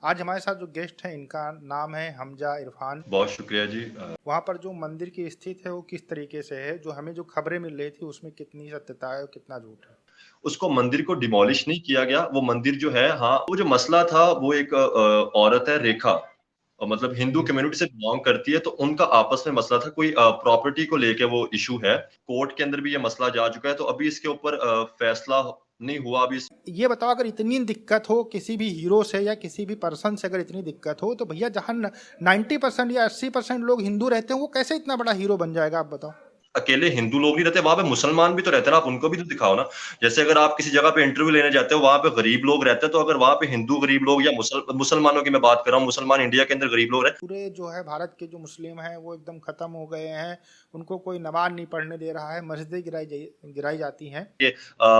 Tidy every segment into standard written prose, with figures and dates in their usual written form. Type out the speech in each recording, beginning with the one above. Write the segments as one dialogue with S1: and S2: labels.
S1: आज हमारे साथ जो गेस्ट हैं इनका नाम है हमजा इरफान।
S2: बहुत शुक्रिया जी।
S1: वहाँ पर जो मंदिर की स्थिति है वो किस तरीके से है, जो हमें जो खबरें मिल रही थी उसमें कितनी सत्यता है और कितना झूठ है?
S2: उसको मंदिर को डिमोलिश नहीं किया गया, वो मंदिर जो है हाँ, वो जो मसला था वो एक औरत है रेखा मतलब हिंदू
S1: जी।
S2: कम्युनिटी से बिलॉन्ग करती है, तो उनका आपस में मसला था, कोई प्रॉपर्टी को लेके वो इश्यू है। कोर्ट के अंदर भी ये मसला जा चुका है, तो अभी इसके ऊपर फैसला नहीं हुआ अभी।
S1: ये बताओ, अगर इतनी दिक्कत हो किसी भी हीरो से या किसी भी पर्सन से, अगर इतनी दिक्कत हो तो भैया जहाँ 90% या 80% लोग हिंदू रहते हैं वो कैसे इतना बड़ा हीरो बन जाएगा, आप बताओ।
S2: अकेले हिंदू लोग नहीं रहते, वहां पे मुसलमान भी तो रहते हैं ना, आप उनको भी तो दिखाओ ना। जैसे अगर आप किसी जगह पे इंटरव्यू लेने जाते हो, वहां पे गरीब लोग रहते हैं, तो अगर वहां पे हिंदू गरीब लोग या मुसलमानों की मैं बात कर रहा हूँ, मुसलमान इंडिया के अंदर गरीब लोग रहते
S1: पूरे जो है भारत के जो मुस्लिम हैं वो एकदम खत्म हो गए हैं, उनको कोई नमाज नहीं पढ़ने दे रहा है, मस्जिदें गिराई जाती हैं।
S2: हैं,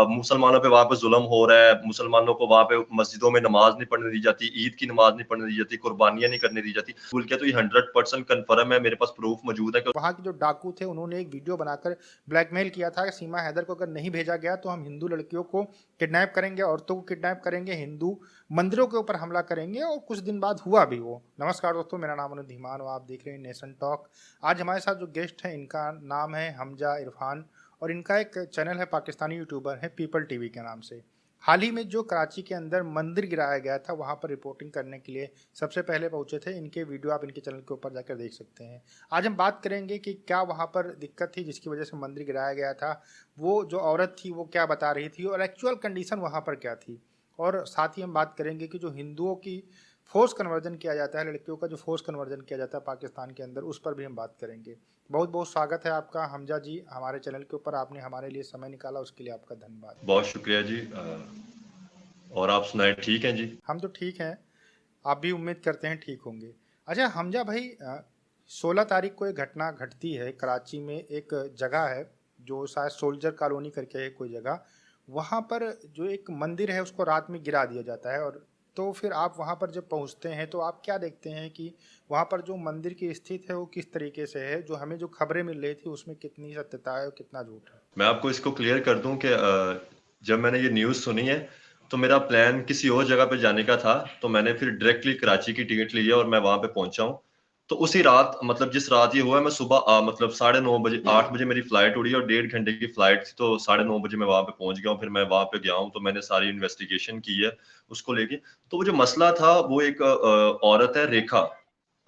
S2: मुसलमानों पे वहां पे जुल्म हो रहा है, मुसलमानों को वहां पे मस्जिदों में नमाज नहीं पढ़ने दी जाती, ईद की नमाज नहीं पढ़ने दी जाती, कुर्बानियां नहीं करने दी जाती। बोल के तो ये 100% कन्फर्म है, मेरे पास प्रूफ मौजूद है कि
S1: वहाँ के जो डाकू थे उन्होंने एक वीडियो बनाकर ब्लैकमेल किया था कि सीमा हैदर को अगर नहीं भेजा गया तो हम हिंदू लड़कियों को किडनैप करेंगे, औरतों को किडनैप करेंगे, हिंदू मंदिरों के ऊपर हमला करेंगे, और कुछ दिन बाद हुआ भी वो। नमस्कार दोस्तों, मेरा नाम अनुज धीमान और आप देख रहे हैं नेशन टॉक। आज हमारे साथ जो गेस्ट हैं इनका नाम है हमजा इरफान, और इनका एक चैनल है, पाकिस्तानी यूट्यूबर है पीपल टीवी के नाम से। हाल ही में जो कराची के अंदर मंदिर गिराया गया था वहाँ पर रिपोर्टिंग करने के लिए सबसे पहले पहुँचे थे। इनके वीडियो आप इनके चैनल के ऊपर जाकर देख सकते हैं। आज हम बात करेंगे कि क्या वहाँ पर दिक्कत थी जिसकी वजह से मंदिर गिराया गया था, वो जो औरत थी वो क्या बता रही थी और एक्चुअल कंडीशन वहाँ पर क्या थी, और साथ ही हम बात करेंगे कि जो हिंदुओं की फोर्स कन्वर्जन किया जाता है, लड़कियों का जो फोर्स कन्वर्जन किया जाता है पाकिस्तान के अंदर, उस पर भी हम बात करेंगे। बहुत बहुत स्वागत है आपका हमजा जी हमारे चैनल के ऊपर, आपने हमारे लिए समय निकाला, उसके लिए आपका धन्यवाद।
S2: बहुत शुक्रिया जी। और आप सुनाए, ठीक हैं जी?
S1: हम तो ठीक हैं, आप भी उम्मीद करते हैं ठीक होंगे। अच्छा हमजा भाई, 16 तारीख को एक घटना घटती है कराची में। एक जगह है जो शायद सोल्जर कॉलोनी करके है कोई जगह, वहाँ पर जो एक मंदिर है उसको रात में गिरा दिया जाता है। और तो फिर आप वहाँ पर जब पहुँचते हैं तो आप क्या देखते हैं कि वहाँ पर जो मंदिर की स्थिति है वो किस तरीके से है, जो हमें जो खबरें मिल रही थी उसमें कितनी सत्यता है और कितना झूठ है?
S2: मैं आपको इसको क्लियर कर दूं कि जब मैंने ये न्यूज़ सुनी है, तो मेरा प्लान किसी और जगह पे जाने का था, तो मैंने फिर डायरेक्टली कराची की टिकट ली है और मैं वहाँ पे पहुँचा हूँ। तो उसी रात, मतलब जिस रात ये हुआ है, मैं सुबह मतलब 9:30 बजे, 8 बजे मेरी फ्लाइट उड़ी और 1.5 घंटे की फ्लाइट थी, तो 9:30 बजे मैं वहाँ पे पहुँच गया हूँ। फिर मैं वहाँ पे गया हूँ, तो मैंने सारी इन्वेस्टिगेशन की है उसको लेके। तो वो जो मसला था वो एक औरत है रेखा,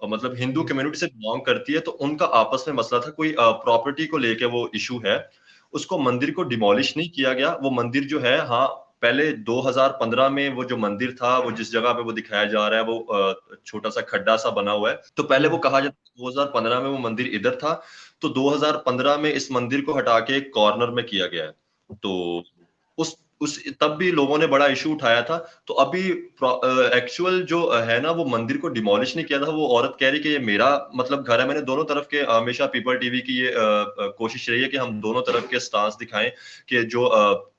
S2: मतलब हिंदू
S1: जी।
S2: कम्युनिटी से बिलॉन्ग करती है, तो उनका आपस में मसला था, कोई प्रॉपर्टी को लेके वो इश्यू है। उसको मंदिर को डिमोलिश नहीं किया गया, वो मंदिर जो है हाँ, पहले 2015 में वो जो मंदिर था, वो जिस जगह पे वो दिखाया जा रहा है, वो छोटा सा खड्डा सा बना हुआ है। तो पहले वो कहा जाता है 2015 में वो मंदिर इधर था, तो 2015 में इस मंदिर को हटा के एक कॉर्नर में किया गया है। तो उस तब भी लोगों ने बड़ा इशू उठाया था। तो अभी एक्चुअल जो है ना, वो मंदिर को डिमोलिश नहीं किया था। वो औरत कह रही कि ये मेरा मतलब घर है। मैंने दोनों तरफ के, हमेशा पीपल टीवी की ये कोशिश रही है कि हम दोनों तरफ के स्टांस दिखाएं, कि जो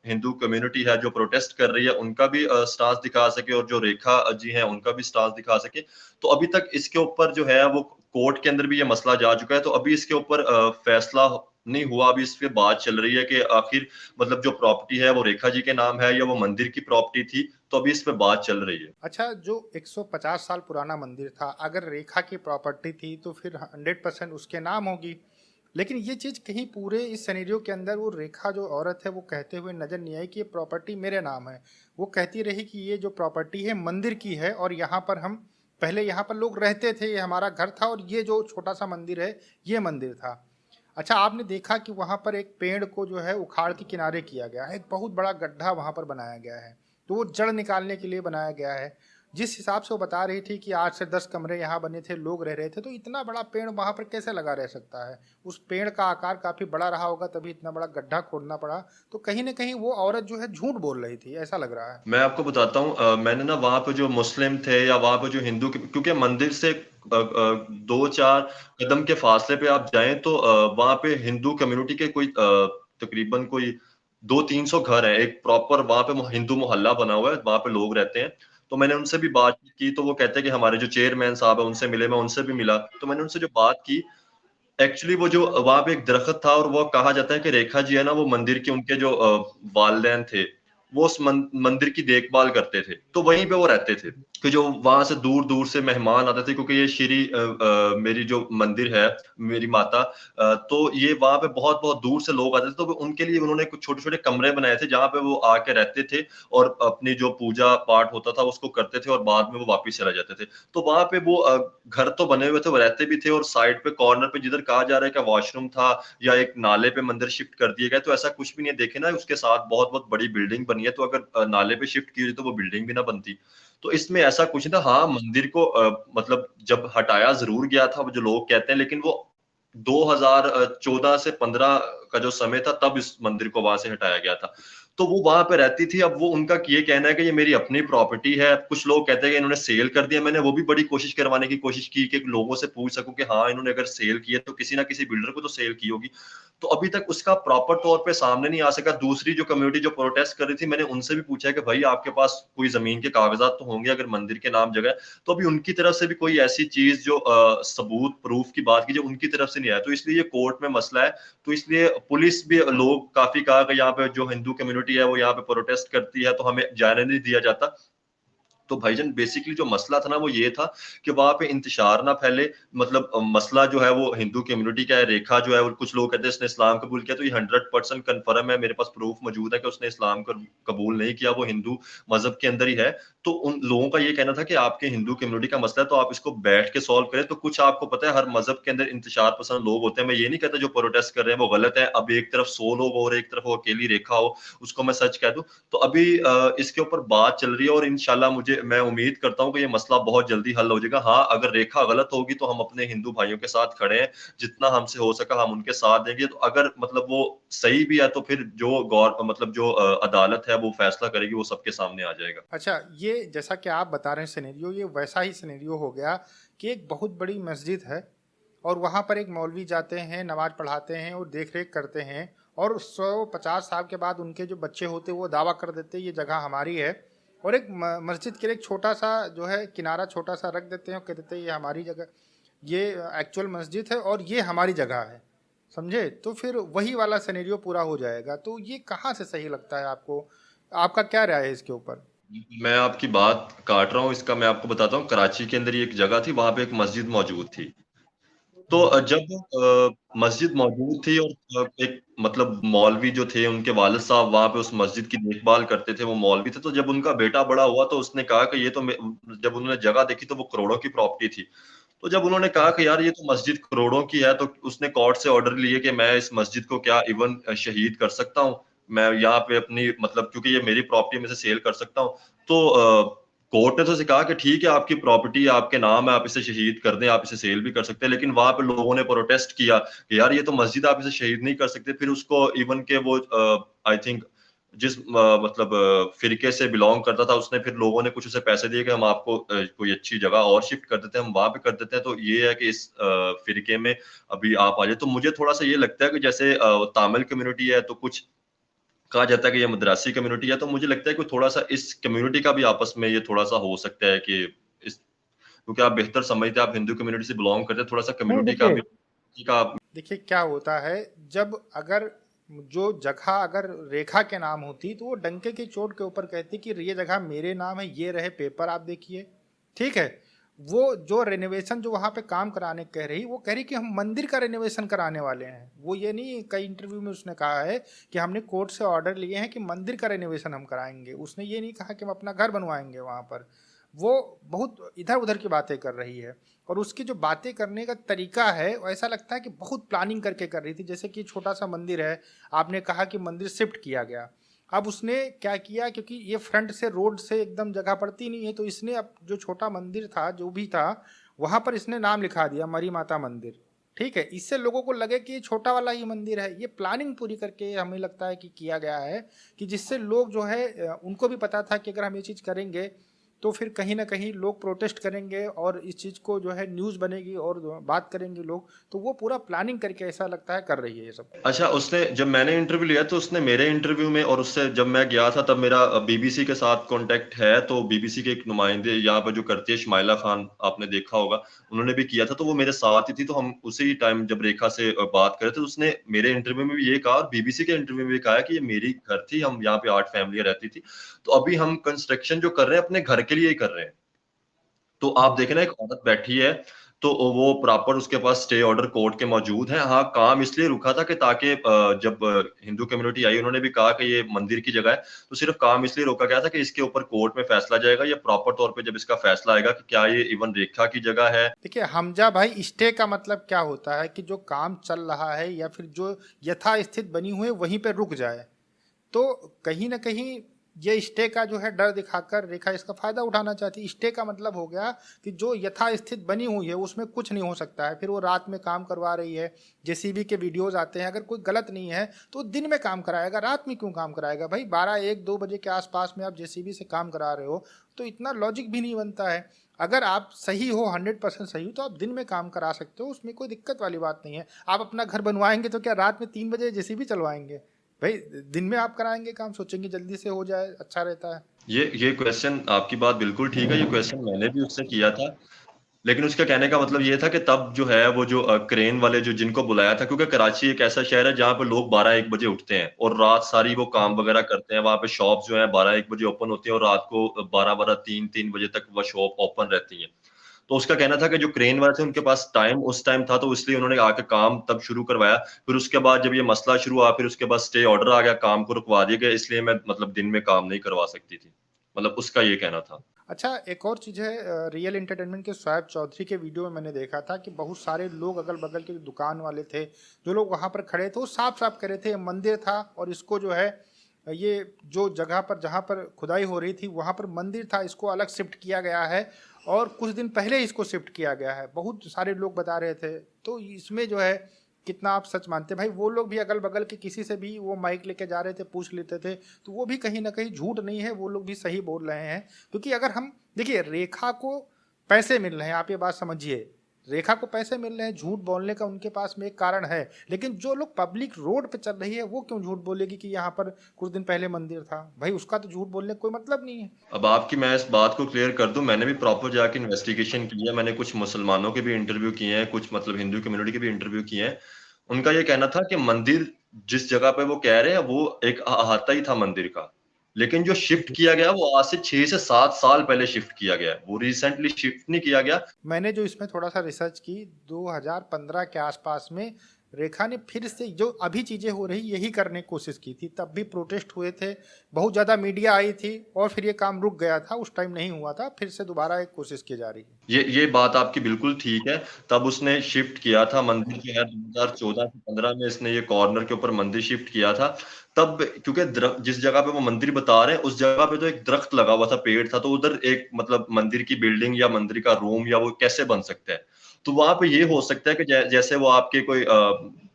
S2: हिंदू कम्युनिटी है जो प्रोटेस्ट कर रही है उनका भी स्टांस दिखा सके, और जो रेखा जी हैं उनका भी स्टांस दिखा सके। तो अभी तक इसके ऊपर जो है वो कोर्ट के अंदर भी ये मसला जा चुका है, तो अभी इसके ऊपर फैसला नहीं हुआ। अभी इस पे बात चल रही है कि आखिर मतलब जो प्रॉपर्टी है वो रेखा जी के नाम है या वो मंदिर की प्रॉपर्टी थी, तो अभी इस पे बात चल रही है।
S1: अच्छा, जो 150 साल पुराना मंदिर था, अगर रेखा की प्रॉपर्टी थी तो फिर 100% उसके नाम होगी। लेकिन ये चीज़ कहीं पूरे इस सिनेरियो के अंदर वो रेखा जो औरत है वो कहते हुए नजर नहीं आई कि ये प्रॉपर्टी मेरे नाम है। वो कहती रही कि ये जो प्रॉपर्टी है मंदिर की है, और यहाँ पर हम पहले यहाँ पर लोग रहते थे, ये हमारा घर था, और ये जो छोटा सा मंदिर है ये मंदिर था। अच्छा, आपने देखा कि वहाँ पर एक पेड़ को जो है उखाड़ के किनारे किया गया है, एक बहुत बड़ा गड्ढा वहाँ पर बनाया गया है, तो वो जड़ निकालने के लिए बनाया गया है। जिस हिसाब से वो बता रही थी कि 8 से 10 कमरे यहाँ बने थे, लोग रह रहे थे, तो इतना बड़ा पेड़ वहाँ पर कैसे लगा रह सकता है? उस पेड़ का आकार काफ़ी बड़ा रहा होगा तभी इतना बड़ा गड्ढा खोदना पड़ा। तो कहीं ना कहीं वो औरत जो है झूठ बोल रही थी, ऐसा लग रहा है।
S2: मैं आपको बताता हूँ, मैंने ना वहाँ पे जो मुस्लिम थे या वहाँ पे जो हिंदू, क्योंकि मंदिर से 2-4 कदम के फासले पे आप जाएं, तो वहाँ पे हिंदू कम्युनिटी के कोई तकरीबन कोई 200-300 घर हैं। एक प्रॉपर वहाँ पे हिंदू मोहल्ला बना हुआ है, वहाँ पे लोग रहते हैं। तो मैंने उनसे भी बात की, तो वो कहते हैं कि हमारे जो चेयरमैन साहब है उनसे मिले, मैं उनसे भी मिला। तो मैंने उनसे जो बात की, एक्चुअली वो जो वहाँ पे एक दरख्त था, और वो कहा जाता है कि रेखा जी है ना, वो मंदिर के उनके जो वालिदैन थे, वो उस मंदिर की देखभाल करते थे, तो वहीं पे वो रहते थे। कि जो वहां से दूर दूर से मेहमान आते थे, क्योंकि ये मेरी जो मंदिर है, मेरी माता, तो ये वहां पे बहुत बहुत दूर से लोग आते थे, तो उनके लिए उन्होंने कुछ छोटे छोटे कमरे बनाए थे जहाँ पे वो आके रहते थे और अपनी जो पूजा पाठ होता था उसको करते थे और बाद में वो वापस चले जाते थे। तो वहां पे वो घर तो बने हुए थे, वो रहते भी थे, और साइड पे कॉर्नर पे जिधर कहा जा रहा है कि वॉशरूम था या एक नाले पे मंदिर शिफ्ट कर दिए गए, तो ऐसा कुछ भी नहीं है। देखे ना, उसके साथ बहुत बहुत बड़ी बिल्डिंग बनी है, तो अगर नाले पे शिफ्ट की हुई तो वो बिल्डिंग भी ना बनती। तो इसमें ऐसा कुछ नहीं था। हाँ, मंदिर को मतलब जब हटाया जरूर गया था, वो जो लोग कहते हैं, लेकिन वो 2014 से 15 का जो समय था तब इस मंदिर को वहां से हटाया गया था। तो वो वहां पे रहती थी। अब वो उनका ये कहना है कि ये मेरी अपनी प्रॉपर्टी है। कुछ लोग कहते हैं कि इन्होंने सेल कर दिया। मैंने वो भी बड़ी कोशिश करवाने की कोशिश की कि लोगों से पूछ सकूं कि हाँ, इन्होंने अगर सेल की है तो किसी ना किसी बिल्डर को तो सेल की होगी। तो अभी तक उसका प्रॉपर तौर पे सामने नहीं आ सका। दूसरी जो कम्युनिटी जो प्रोटेस्ट कर रही थी, मैंने उनसे भी पूछा है कि भाई आपके पास कोई जमीन के कागजात तो होंगे अगर मंदिर के नाम जगह है। तो अभी उनकी तरफ से भी कोई ऐसी चीज जो सबूत प्रूफ की बात की जो उनकी तरफ से नहीं आया, तो इसलिए ये कोर्ट में मसला है। तो इसलिए पुलिस भी, लोग काफी कहा कि यहाँ पे जो हिंदू कम्युनिटी है वो यहाँ पे प्रोटेस्ट करती है तो हमें जाने नहीं दिया जाता। तो भाईजान बेसिकली जो मसला था ना वो ये था कि वहां पे इंतशार ना फैले। मतलब मसला जो है वो हिंदू कम्युनिटी का है। रेखा जो है वो, कुछ लोग कहते हैं इसने इस्लाम कबूल किया, तो ये 100% कन्फर्म है, मेरे पास प्रूफ मौजूद है कि उसने इस्लाम कबूल नहीं किया, वो हिंदू मजहब के अंदर ही है। तो उन लोगों का ये कहना था कि आपके हिंदू कम्युनिटी का मसला है तो आप इसको बैठ के सॉल्व करें। तो कुछ आपको पता है हर मजहब के अंदर इंतशार पसंद लोग होते हैं। मैं ये नहीं कहता जो प्रोटेस्ट कर रहे हैं वो गलत है। अब एक तरफ 100 लोग और एक तरफ वो अकेली रेखा हो, उसको मैं सच कह दूं। तो अभी इसके ऊपर बात चल रही है और इंशाल्लाह मैं उम्मीद करता हूँ कि ये मसला बहुत जल्दी हल हो जाएगा। हाँ, अगर रेखा गलत होगी तो हम अपने हिंदू भाइयों के साथ खड़े हैं, जितना हमसे हो सका हम उनके साथ देंगे। तो अगर मतलब वो सही भी है तो फिर जो गौर मतलब जो अदालत है वो फैसला करेगी, वो सबके सामने आ जाएगा।
S1: अच्छा, ये जैसा कि आप बता रहे हैं सिनेरियो, ये वैसा ही सिनेरियो हो गया कि एक बहुत बड़ी मस्जिद है और वहाँ पर एक मौलवी जाते हैं, नमाज पढ़ाते हैं और देख रेख करते हैं, और 150 साल के बाद उनके जो बच्चे होते हैं वो दावा कर देते हैं ये जगह हमारी है, और एक मस्जिद के लिए एक छोटा सा जो है किनारा छोटा सा रख देते हैं और कह देते हैं ये हमारी जगह, ये एक्चुअल मस्जिद है और ये हमारी जगह है। समझे? तो फिर वही वाला सिनेरियो पूरा हो जाएगा। तो ये कहाँ से सही लगता है आपको? आपका क्या राय है इसके ऊपर?
S2: मैं आपकी बात काट रहा हूँ, इसका मैं आपको बताता हूँ। कराची के अंदर ही एक जगह थी, वहां पे एक मस्जिद मौजूद थी। तो जब मस्जिद मौजूद थी और एक मतलब मौलवी जो थे उनके वालिद साहब वहां पे उस मस्जिद की देखभाल करते थे, वो मौलवी थे। तो जब उनका बेटा बड़ा हुआ तो उसने कहा कि ये तो जब उन्होंने जगह देखी तो वो करोड़ों की प्रॉपर्टी थी। तो जब उन्होंने कहा कि यार ये तो मस्जिद करोड़ों की है, तो उसने कोर्ट से ऑर्डर लिए कि मैं इस मस्जिद को क्या इवन शहीद कर सकता हूँ, मैं यहाँ पे अपनी मतलब क्योंकि ये मेरी प्रॉपर्टी में से सेल कर सकता हूँ। तो कोर्ट ने तो उसे कहा कि ठीक है, आपकी प्रॉपर्टी आपके नाम है, आप इसे शहीद कर दें, आप इसे सेल भी कर सकते हैं। लेकिन वहां पे लोगों ने प्रोटेस्ट किया कि यार ये तो मस्जिद, आप इसे शहीद नहीं कर सकते। फिर उसको इवन के वो आई थिंक जिस मतलब फिरके से बिलोंग करता था, उसने फिर लोगों ने कुछ उसे पैसे दिए कि हम आपको कोई अच्छी जगह और शिफ्ट कर देते हैं, हम वहां पे कर देते हैं। तो ये है कि इस फिरके में अभी आप आ जाए। तो मुझे थोड़ा सा ये लगता है कि जैसे तामिल कम्युनिटी है तो कुछ कहा जाता है कि ये मद्रासी कम्युनिटी है, तो मुझे लगता है कि थोड़ा सा इस कम्युनिटी का भी आपस में ये थोड़ा सा हो सकता है कि इस, क्योंकि आप बेहतर समझते हैं, आप हिंदू कम्युनिटी से बिलोंग करते हैं, थोड़ा सा
S1: नहीं,
S2: कम्युनिटी का
S1: देखिए
S2: भी का
S1: देखिए क्या होता है, जब अगर जो जगह अगर रेखा के नाम होती तो वो डंके की चोट के ऊपर कहती कि ये जगह मेरे नाम है, ये रहे पेपर आप देखिए। ठीक है? वो जो रेनोवेशन जो वहाँ पे काम कराने कह रही, वो कह रही कि हम मंदिर का रेनोवेशन कराने वाले हैं। वो ये नहीं, कई इंटरव्यू में उसने कहा है कि हमने कोर्ट से ऑर्डर लिए हैं कि मंदिर का रेनोवेशन हम कराएंगे। उसने ये नहीं कहा कि हम अपना घर बनवाएंगे वहाँ पर। वो बहुत इधर उधर की बातें कर रही है, और उसकी जो बातें करने का तरीका है वो ऐसा लगता है कि बहुत प्लानिंग करके कर रही थी। जैसे कि छोटा सा मंदिर है, आपने कहा कि मंदिर शिफ्ट किया गया, अब उसने क्या किया, क्योंकि ये फ्रंट से रोड से एकदम जगह पड़ती नहीं है, तो इसने अब जो छोटा मंदिर था जो भी था वहाँ पर इसने नाम लिखा दिया मरी माता मंदिर। ठीक है? इससे लोगों को लगे कि ये छोटा वाला ही मंदिर है। ये प्लानिंग पूरी करके हमें लगता है कि किया गया है, कि जिससे लोग जो है उनको भी पता था कि अगर हम ये चीज़ करेंगे तो फिर कहीं ना कहीं लोग प्रोटेस्ट करेंगे और इस चीज़ को जो है न्यूज़ बनेगी और बात करेंगे लोग। तो वो पूरा प्लानिंग करके ऐसा लगता है कर रही है ये सब।
S2: अच्छा, उसने जब मैंने इंटरव्यू लिया तो उसने मेरे इंटरव्यू में और उससे जब मैं गया था तब मेरा बीबीसी के साथ कांटेक्ट है। तो बीबीसी के एक नुमाइंदे यहाँ पर जो करती है शमाइला खान, आपने देखा होगा, उन्होंने भी किया था। तो वो मेरे साथ ही थी, तो हम उसी टाइम जब रेखा से बात कर रहे थे तो उसने मेरे इंटरव्यू में भी ये कहा और बीबीसी के इंटरव्यू में भी कहा कि ये मेरी घर थी, हम यहाँ पे 8 फैमिलियां रहती थी। तो अभी हम कंस्ट्रक्शन जो कर रहे हैं अपने घर के लिए ही कर रहे हैं। तो आप देखें ना, एक औरत बैठी है तो वो प्रॉपर उसके पास स्टे ऑर्डर कोर्ट के मौजूद है। हाँ, काम इसलिए रुका था कि ताकि जब हिंदू कम्युनिटी आई, उन्होंने भी कहा कि ये मंदिर की जगह है, तो सिर्फ काम इसलिए रोका गया था कि इसके ऊपर कोर्ट में फैसला जाएगा, या प्रॉपर तौर पे जब इसका फैसला आएगा कि क्या ये इवन रेखा की जगह है।
S1: देखिए हमजा भाई, स्टे का मतलब क्या होता है कि जो काम चल रहा है या फिर जो यथास्थित बनी हुई है वहीं पे रुक जाए। तो कहीं ना कहीं ये स्टे का जो है डर दिखाकर रेखा इसका फायदा उठाना चाहती है। स्टे का मतलब हो गया कि जो यथास्थित बनी हुई है उसमें कुछ नहीं हो सकता है। फिर वो रात में काम करवा रही है, जेसीबी के वीडियोज आते हैं, अगर कोई गलत नहीं है तो दिन में काम कराएगा, रात में क्यों काम कराएगा भाई? 12-1-2 बजे के आसपास में आप जेसीबी से काम करा रहे हो तो इतना लॉजिक भी नहीं बनता है। अगर आप सही हो, 100% सही हो, तो आप दिन में काम करा सकते हो, उसमें कोई दिक्कत वाली बात नहीं है। आप अपना घर बनवाएंगे तो क्या रात में 3 बजे जेसीबी चलवाएंगे भाई? दिन में आप कराएंगे काम, सोचेंगे जल्दी से हो जाए, अच्छा रहता है।
S2: ये क्वेश्चन, आपकी बात बिल्कुल ठीक है, ये क्वेश्चन मैंने भी उससे किया था। लेकिन उसका कहने का मतलब ये था कि तब जो है वो जो क्रेन वाले जो जिनको बुलाया था, क्योंकि कराची एक ऐसा शहर है जहाँ पे लोग 12-1 बजे उठते हैं और रात सारी वो काम वगैरह करते हैं। वहां पे शॉप जो है 12-1 बजे ओपन होती है और रात को 12-3 बजे तक वो शॉप ओपन रहती है। तो उसका कहना था कि जो क्रेन वाले थे उनके पास टाइम उस टाइम था, तो इसलिए उन्होंने आके काम तब शुरू करवाया। फिर उसके बाद जब ये मसला शुरू हुआ, फिर उसके बाद स्टे ऑर्डर आ गया, काम को रुकवा दिया गया, इसलिए मैं मतलब दिन में काम नहीं करवा सकती थी। मतलब उसका ये कहना था।
S1: अच्छा, एक और चीज़ है, रियल एंटरटेनमेंट के शोएब चौधरी के वीडियो में मैंने देखा था कि बहुत सारे लोग अगल बगल के दुकान वाले थे, जो लोग वहाँ पर खड़े थे, वो साफ साफ कह रहे थे ये मंदिर था और इसको जो है ये जो जगह पर जहाँ पर खुदाई हो रही थी वहाँ पर मंदिर था, इसको अलग शिफ्ट किया गया है और कुछ दिन पहले इसको शिफ्ट किया गया है। बहुत सारे लोग बता रहे थे। तो इसमें जो है कितना आप सच मानते हैं भाई? वो लोग भी अगल बगल के किसी से भी वो माइक लेके जा रहे थे, पूछ लेते थे, तो वो भी कहीं ना कहीं झूठ नहीं है, वो लोग भी सही बोल रहे हैं। क्योंकि अगर हम देखिए, रेखा को पैसे मिल रहे हैं, आप ये बात समझिए, रेखा को पैसे मिल रहे हैं, झूठ बोलने का उनके पास में एक कारण है। लेकिन जो लोग पब्लिक रोड पे चल रही है वो क्यों झूठ बोलेगी कि यहाँ पर कुछ दिन पहले मंदिर था? भाई उसका तो झूठ बोलने का कोई मतलब नहीं है।
S2: अब आपकी मैं इस बात को क्लियर कर दूं, मैंने भी प्रॉपर जाके इन्वेस्टिगेशन की है। मैंने कुछ मुसलमानों के भी इंटरव्यू किए हैं, कुछ मतलब हिंदू कम्युनिटी के भी इंटरव्यू किए हैं। उनका ये कहना था कि मंदिर जिस जगह पे वो कह रहे हैं वो एक अहाता ही था मंदिर का, लेकिन जो शिफ्ट किया गया वो आज से 6 से 7 साल पहले शिफ्ट किया गया है, वो रिसेंटली शिफ्ट नहीं किया गया।
S1: मैंने जो इसमें थोड़ा सा रिसर्च की, 2015 के आसपास में रेखा ने फिर से जो अभी चीज़ें हो रही यही करने की कोशिश की थी। तब भी प्रोटेस्ट हुए थे, बहुत ज़्यादा मीडिया आई थी और फिर ये काम रुक गया था, उस टाइम नहीं हुआ था, फिर से दोबारा एक कोशिश की जा रही है।
S2: ये बात आपकी बिल्कुल ठीक है। तब उसने शिफ्ट किया था मंदिर जो है 2014 से 15 में, इसने ये कॉर्नर के ऊपर मंदिर शिफ्ट किया था। तब क्योंकि जिस जगह पे वो मंदिर बता रहे हैं उस जगह पे तो एक दरख्त लगा हुआ था, पेड़ था, तो उधर एक मतलब मंदिर की बिल्डिंग या मंदिर का रूम या वो कैसे बन सकता है? तो वहां पे ये हो सकता है कि जैसे वो आपके कोई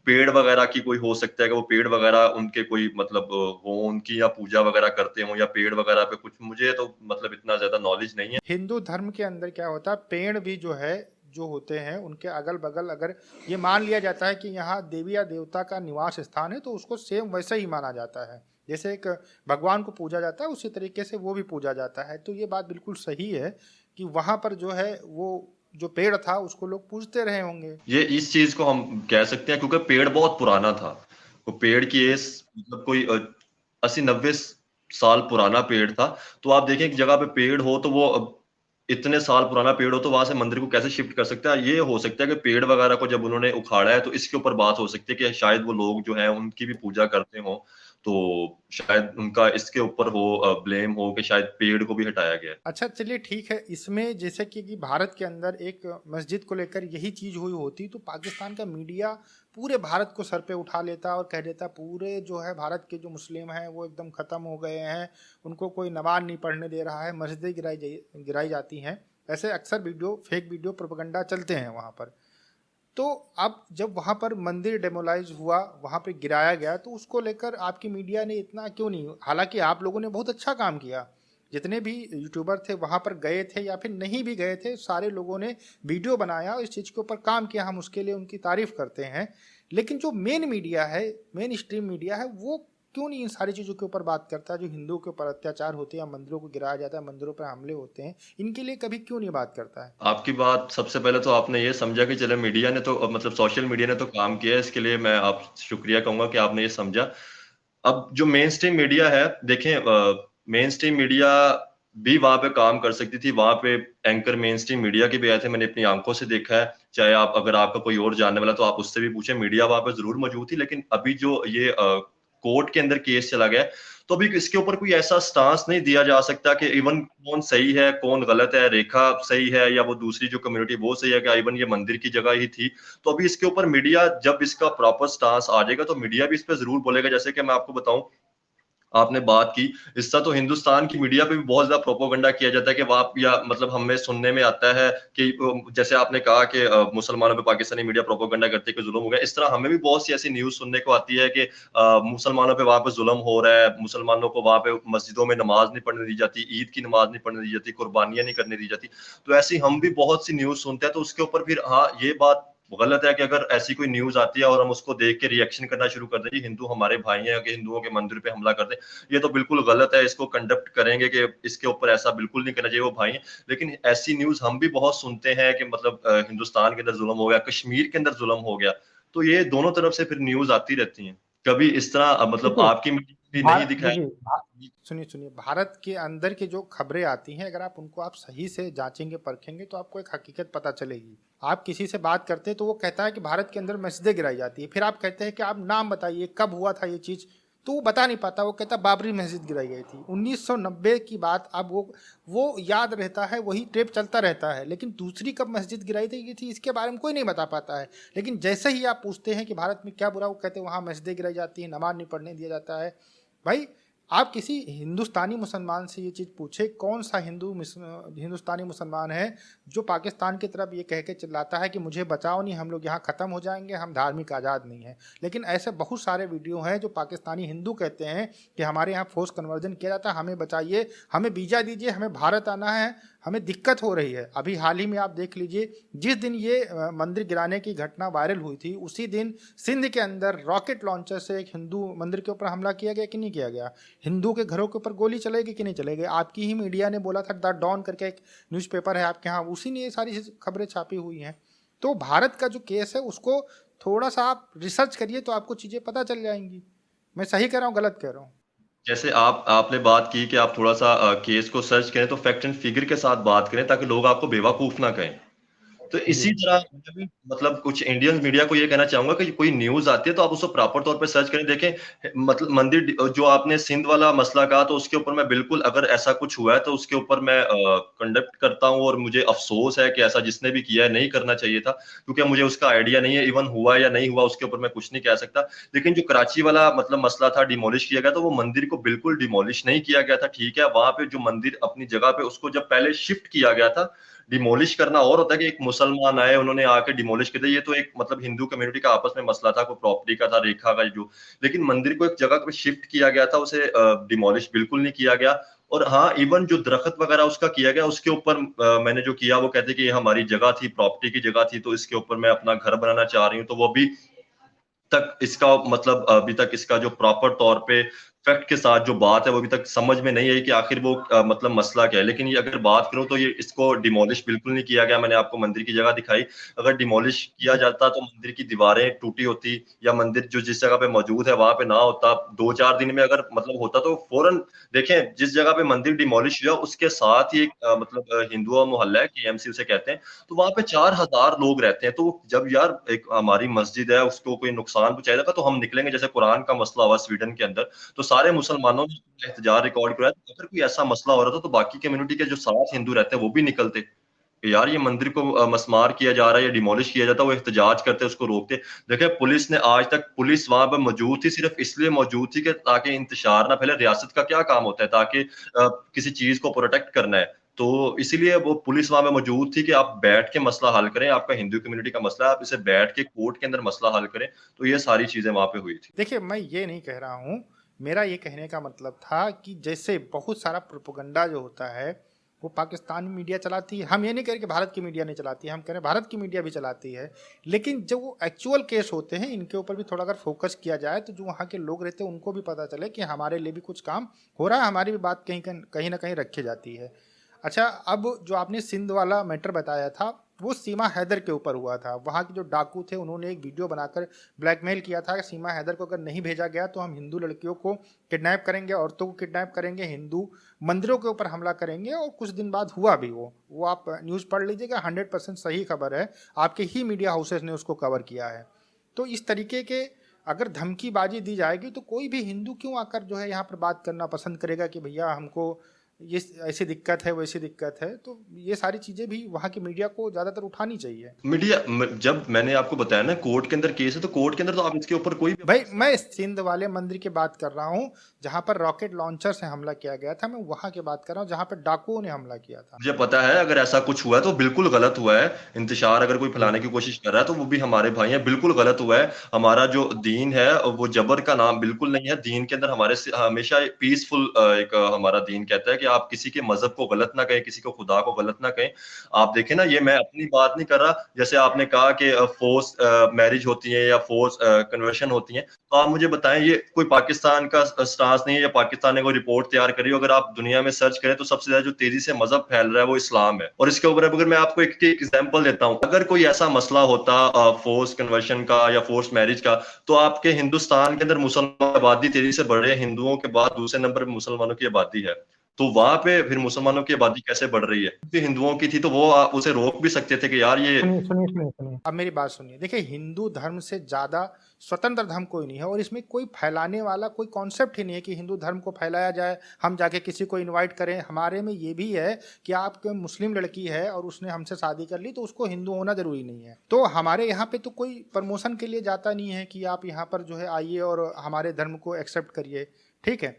S2: पेड़ वगैरह की कोई हो सकता है कि वो पेड़ वगैरह उनके कोई मतलब हो, उनकी या पूजा वगैरह करते हो, या पेड़ वगैरह पे कुछ, मुझे तो मतलब इतना ज्यादा नॉलेज नहीं है।
S1: हिंदू धर्म के अंदर क्या होता है, पेड़ भी जो है जो होते हैं उनके अगल बगल अगर ये मान लिया जाता है कि यहाँ देवी या देवता का निवास स्थान है तो उसको सेम वैसे ही माना जाता है। जैसे एक भगवान को पूजा जाता है उसी तरीके से वो भी पूजा जाता है। तो ये बात बिल्कुल सही है कि वहाँ पर जो है वो जो पेड़ था उसको लोग पूजते रहे होंगे।
S2: ये इस चीज को हम कह सकते हैं क्योंकि पेड़ बहुत पुराना था। वो पेड़ की एज मतलब कोई 80-90 साल पुराना पेड़ था। तो आप देखें एक जगह पे पेड़ हो तो वो इतने साल पुराना पेड़ हो तो वहां से मंदिर को कैसे शिफ्ट कर सकता है? ये हो सकता है कि पेड़ वगैरह को जब उन्होंने उखाड़ा है तो इसके ऊपर बात हो सकती है कि शायद वो लोग जो है उनकी भी पूजा करते हो, तो शायद उनका इसके ऊपर हो ब्लेम हो कि शायद पेड़ को भी हटाया गया है।
S1: अच्छा चलिए ठीक है। इसमें जैसे कि भारत के अंदर एक मस्जिद को लेकर यही चीज़ हुई होती तो पाकिस्तान का मीडिया पूरे भारत को सर पे उठा लेता और कह देता पूरे जो है भारत के जो मुस्लिम हैं वो एकदम ख़त्म हो गए हैं, उनको कोई नमाज नहीं पढ़ने दे रहा है, मस्जिदें गिराई जाती हैं। ऐसे अक्सर वीडियो, फेक वीडियो, प्रोपेगेंडा चलते हैं वहाँ पर। तो अब जब वहाँ पर मंदिर डेमोलाइज हुआ, वहाँ पे गिराया गया, तो उसको लेकर आपकी मीडिया ने इतना क्यों नहीं? हालांकि आप लोगों ने बहुत अच्छा काम किया, जितने भी यूट्यूबर थे वहाँ पर गए थे या फिर नहीं भी गए थे, सारे लोगों ने वीडियो बनाया और इस चीज़ के ऊपर काम किया, हम उसके लिए उनकी तारीफ करते हैं। लेकिन जो मेन मीडिया है, मेन स्ट्रीम मीडिया है, वो क्यों नहीं इन सारी चीज़ों के ऊपर बात करता है? जो हिंदुओं के ऊपर अत्याचार होते हैं, मंदिरों को गिराया जाता है, मंदिरों पर हमले होते हैं, इनके लिए कभी क्यों नहीं बात करता है?
S2: आपकी बात, सबसे पहले तो आपने ये समझा कि चले मीडिया ने तो मतलब सोशल मीडिया ने तो काम किया है, इसके लिए मैं आप शुक्रिया कहूंगा कि आपने ये समझा। अब जो मेन स्ट्रीम मीडिया है, देखें मेन स्ट्रीम मीडिया भी वहां पे काम कर सकती थी। वहां पे एंकर मेन स्ट्रीम मीडिया के भी आए थे, मैंने अपनी आंखों से देखा है। चाहे आप, अगर आपका कोई और जानने वाला तो आप उससे भी पूछे, मीडिया वहां पे जरूर मौजूद थी। लेकिन अभी जो ये कोर्ट के अंदर केस चला गया, तो अभी इसके ऊपर कोई ऐसा स्टांस नहीं दिया जा सकता कि इवन कौन सही है कौन गलत है, रेखा सही है या वो दूसरी जो कम्युनिटी वो सही है, क्या इवन ये मंदिर की जगह ही थी। तो अभी इसके ऊपर मीडिया, जब इसका प्रॉपर स्टांस आ जाएगा तो मीडिया भी इस पर जरूर बोलेगा। जैसे कि मैं आपको बताऊं, आपने बात की, इसका तो हिंदुस्तान की मीडिया पे भी बहुत ज्यादा प्रोपोगंडा किया जाता है कि वहां, या मतलब हमें सुनने में आता है कि जैसे आपने कहा कि मुसलमानों पे पाकिस्तानी मीडिया प्रोपोगंडा करती है कि जुल्म हो गया, इस तरह हमें भी बहुत सी ऐसी न्यूज सुनने को आती है कि मुसलमानों पे वहां पे जुल्म हो रहा है, मुसलमानों को वहां पे मस्जिदों में नमाज नहीं पढ़ने दी जाती, ईद की नमाज नहीं पढ़ने दी जाती, कुर्बानियां नहीं करने दी जाती। तो ऐसी हम भी बहुत सी न्यूज सुनते हैं। तो उसके ऊपर फिर हाँ, ये बात गलत है कि अगर ऐसी कोई न्यूज आती है और हम उसको देख के रिएक्शन करना शुरू कर दें, जी हिंदू हमारे भाई हैं, कि हिंदुओं के मंदिर पे हमला कर दें, ये तो बिल्कुल गलत है। इसको कंडक्ट करेंगे कि इसके ऊपर ऐसा बिल्कुल नहीं करना चाहिए, वो भाई हैं। लेकिन ऐसी न्यूज हम भी बहुत सुनते हैं कि मतलब हिंदुस्तान के अंदर जुल्म हो गया, कश्मीर के अंदर जुल्म हो गया। तो ये दोनों तरफ से फिर न्यूज आती रहती हैं। कभी इस तरह मतलब
S1: देखिए,
S2: आपकी मीडिया भी नहीं
S1: भारत
S2: दिखाया।
S1: देखिए सुनिए सुनिए, भारत के अंदर की जो खबरें आती हैं, अगर आप उनको आप सही से जांचेंगे परखेंगे तो आपको एक हकीकत पता चलेगी। आप किसी से बात करते हैं तो वो कहता है कि भारत के अंदर मस्जिदें गिराई जाती है, फिर आप कहते हैं कि आप नाम बताइए कब हुआ था ये चीज़, तो वो बता नहीं पाता। वो कहता बाबरी मस्जिद गिराई गई थी 1990 की बात। अब वो याद रहता है, वही टेप चलता रहता है, लेकिन दूसरी कब मस्जिद गिराई थी इसके बारे में कोई नहीं बता पाता है। लेकिन जैसे ही आप पूछते हैं कि भारत में क्या बुरा, वो कहते हैं वहाँ मस्जिदें गिराई जाती हैं, नमाज नहीं पढ़ने दिया जाता है। भाई, आप किसी हिंदुस्तानी मुसलमान से ये चीज़ पूछे, कौन सा हिंदुस्तानी मुसलमान है जो पाकिस्तान की तरफ ये कह के चिल्लाता है कि मुझे बचाओ, नहीं हम लोग यहाँ ख़त्म हो जाएंगे, हम धार्मिक आज़ाद नहीं है। लेकिन ऐसे बहुत सारे वीडियो हैं जो पाकिस्तानी हिंदू कहते हैं कि हमारे यहाँ फोर्स कन्वर्जन किया जाता है, हमें बचाइए, हमें वीज़ा दीजिए, हमें भारत आना है, हमें दिक्कत हो रही है। अभी हाल ही में आप देख लीजिए, जिस दिन ये मंदिर गिराने की घटना वायरल हुई थी, उसी दिन सिंध के अंदर रॉकेट लॉन्चर से एक हिंदू मंदिर के ऊपर हमला किया गया कि नहीं किया गया? हिंदू के घरों के ऊपर गोली चलेगी कि नहीं चलेगी? आपकी ही मीडिया ने बोला था, द डॉन करके एक न्यूज़पेपर है आपके यहाँ, उसी ने ये सारी खबरें छापी हुई हैं। तो भारत का जो केस है उसको थोड़ा सा आप रिसर्च करिए तो आपको चीज़ें पता चल जाएंगी। मैं सही कह रहा हूँ गलत कह रहा हूँ?
S2: जैसे आपने बात की कि आप थोड़ा सा केस को सर्च करें, तो फैक्ट एंड फिगर के साथ बात करें ताकि लोग आपको बेवकूफ ना कहें। तो
S1: जी।
S2: इसी तरह मैं भी मतलब कुछ इंडियन मीडिया को ये कहना चाहूंगा कि कोई न्यूज आती है तो आप उसको प्रॉपर तौर पे सर्च करें, देखें। मतलब मंदिर जो आपने सिंध वाला मसला कहा, तो उसके ऊपर मैं बिल्कुल, अगर ऐसा कुछ हुआ है तो उसके ऊपर मैं कंडक्ट करता हूँ, और मुझे अफसोस है कि ऐसा जिसने भी किया है नहीं करना चाहिए था, क्योंकि मुझे उसका आइडिया नहीं है, इवन हुआ या नहीं हुआ उसके ऊपर मैं कुछ नहीं कह सकता। लेकिन जो कराची वाला मतलब मसला था, डिमोलिश किया गया, तो वो मंदिर को बिल्कुल डिमोलिश नहीं किया गया था, ठीक है। वहां पे जो मंदिर अपनी जगह पे, उसको जब पहले शिफ्ट किया गया था, डिमोलिश करना और होता है कि एक मुसलमान आए उन्होंने आके डिमोलिश कर दिया, ये तो एक मतलब हिंदू कम्युनिटी का आपस में मसला था, कोई प्रॉपर्टी का था, रेखा का जो। लेकिन मंदिर को एक जगह पे शिफ्ट किया गया था, उसे डिमोलिश बिल्कुल नहीं किया गया। और हाँ, इवन जो दरख्त वगैरह उसका किया गया, उसके ऊपर मैंने जो किया, वो कहते कि ये हमारी जगह थी, प्रॉपर्टी की जगह थी, तो इसके ऊपर मैं अपना घर बनाना चाह रही हूँ। तो वो भी तक इसका मतलब अभी तक इसका जो प्रॉपर तौर पे फैक्ट के साथ जो बात है, वो अभी तक समझ में नहीं आई कि आखिर वो मतलब मसला क्या है। लेकिन ये अगर बात करूं तो ये इसको डिमोलिश बिल्कुल नहीं किया गया। मैंने आपको मंदिर की जगह दिखाई, अगर डिमोलिश किया जाता तो मंदिर की दीवारें टूटी होती, या मंदिर जो जिस जगह पे मौजूद है वहां पे ना होता, 2-4 दिन में अगर मतलब होता तो फौरन, देखें जिस जगह पे मंदिर डिमोलिश हुआ उसके साथ ही एक मतलब हिंदुआ मोहल्ला है, केएमसी उसे कहते हैं, तो वहां पे 4,000 लोग रहते हैं। तो जब यार एक हमारी मस्जिद है उसको कोई नुकसान पहुंचाएगा तो हम निकलेंगे। जैसे कुरान का मसला हुआ स्वीडन के अंदर, तो सारे मुसलमानों ने एहतजाज रिकॉर्ड कराया। तो अगर कोई ऐसा मसला हो रहा था तो बाकी कम्युनिटी के जो 7 हिंदू रहते हैं वो भी निकलते कि यार ये मंदिर को मसमार किया जा रहा है या डिमोलिश किया जाता है, वो एहतजाज करते, उसको रोकते। देखिए पुलिस ने आज तक, पुलिस वहां पर मौजूद थी सिर्फ इसलिए मौजूद थी कि ताकि इंतशार ना फैले। रियासत का क्या काम होता है, ताकि किसी चीज को प्रोटेक्ट करना है। तो इसीलिए वो पुलिस वहां पे मौजूद थी कि आप बैठ के मसला हल करें, आपका हिंदू कम्युनिटी का मसला है, आप इसे बैठ के कोर्ट के अंदर मसला हल करें। तो ये सारी चीजें वहां पे हुई थी।
S1: देखिए, मैं ये नहीं कह रहा हूँ, मेरा ये कहने का मतलब था कि जैसे बहुत सारा प्रोपोगंडा जो होता है वो पाकिस्तानी मीडिया चलाती है। हम ये नहीं कह रहे कि भारत की मीडिया नहीं चलाती है, हम कह रहे हैं भारत की मीडिया भी चलाती है। लेकिन जब वो एक्चुअल केस होते हैं, इनके ऊपर भी थोड़ा अगर फोकस किया जाए तो जो वहाँ के लोग रहते हैं उनको भी पता चले कि हमारे लिए भी कुछ काम हो रहा है, हमारी भी बात कहीं कहीं ना कहीं रखी जाती है। अच्छा, अब जो आपने सिंध वाला मैटर बताया था, वो सीमा हैदर के ऊपर हुआ था। वहाँ के जो डाकू थे उन्होंने एक वीडियो बनाकर ब्लैकमेल किया था कि सीमा हैदर को अगर नहीं भेजा गया तो हम हिंदू लड़कियों को किडनैप करेंगे, औरतों को किडनैप करेंगे, हिंदू मंदिरों के ऊपर हमला करेंगे। और कुछ दिन बाद हुआ भी वो आप न्यूज़ पढ़ लीजिएगा, 100% सही खबर है, आपके ही मीडिया हाउसेस ने उसको कवर किया है। तो इस तरीके के अगर धमकीबाजी दी जाएगी तो कोई भी हिंदू क्यों आकर जो है यहाँ पर बात करना पसंद करेगा कि भैया हमको ये ऐसी दिक्कत है, वैसी दिक्कत है। तो ये सारी चीजें भी वहाँ की मीडिया को ज्यादातर उठानी चाहिए।
S2: जब मैंने आपको बताया ना कोर्ट के अंदर केस है, तो कोर्ट के अंदर तो आप इसके ऊपर कोई
S1: भाई मैं सिंध वाले मंदिर की बात कर रहा हूँ जहाँ पर रॉकेट लॉन्चर से हमला किया गया था, मैं वहाँ की बात कर रहा हूँ जहाँ पर डाकुओं ने हमला किया था।
S2: मुझे पता है अगर ऐसा कुछ हुआ है तो बिल्कुल गलत हुआ है। इंतशार अगर कोई फैलाने की कोशिश कर रहा है तो वो भी हमारे भाई हैं, बिल्कुल गलत हुआ है। हमारा जो दीन है वो जबर का नाम बिल्कुल नहीं है। दीन के अंदर हमारे से हमेशा पीसफुल एक हमारा दीन कहता है कि आप किसी के मजहब को गलत ना कहें, किसी को खुदा को गलत ना कहें। आप देखें ना, ये मैं अपनी बात नहीं कर रहा। जैसे आपने कहा कि फोर्स मैरिज होती है या फोर्स कन्वर्शन होती है, तो आप मुझे बताएं ये कोई पाकिस्तान का स्टांस नहीं है या पाकिस्तान ने कोई रिपोर्ट तैयार करी हो। अगर आप दुनिया में सर्च करें तो सबसे ज्यादा जो तेजी से मजहब फैल रहा है वो इस्लाम है। और इसके ऊपर अगर मैं आपको एक एग्जांपल देता हूं, अगर कोई ऐसा मसला होता फोर्स कन्वर्शन का या फोर्स मैरिज का, तो आपके हिंदुस्तान के अंदर मुसलमान आबादी तेजी से बढ़ रही है, हिंदुओं के बाद दूसरे नंबर पर मुसलमानों की आबादी है। तो वहां पे फिर मुसलमानों की आबादी कैसे बढ़ रही है? क्योंकि हिंदुओं की थी तो वो उसे रोक भी सकते थे कि यार ये।
S1: सुनिए, अब मेरी बात सुनिए। देखिए, हिंदू धर्म से ज्यादा स्वतंत्र धर्म कोई नहीं है और इसमें कोई फैलाने वाला कोई कॉन्सेप्ट ही नहीं है कि हिंदू धर्म को फैलाया जाए, हम जाके किसी को इनवाइट करें। हमारे में ये भी है कि आपके मुस्लिम लड़की है और उसने हमसे शादी कर ली तो उसको हिंदू होना जरूरी नहीं है। तो हमारे यहाँ पे तो कोई प्रमोशन के लिए जाता नहीं है कि आप यहाँ पर जो है आइए और हमारे धर्म को एक्सेप्ट करिए, ठीक है।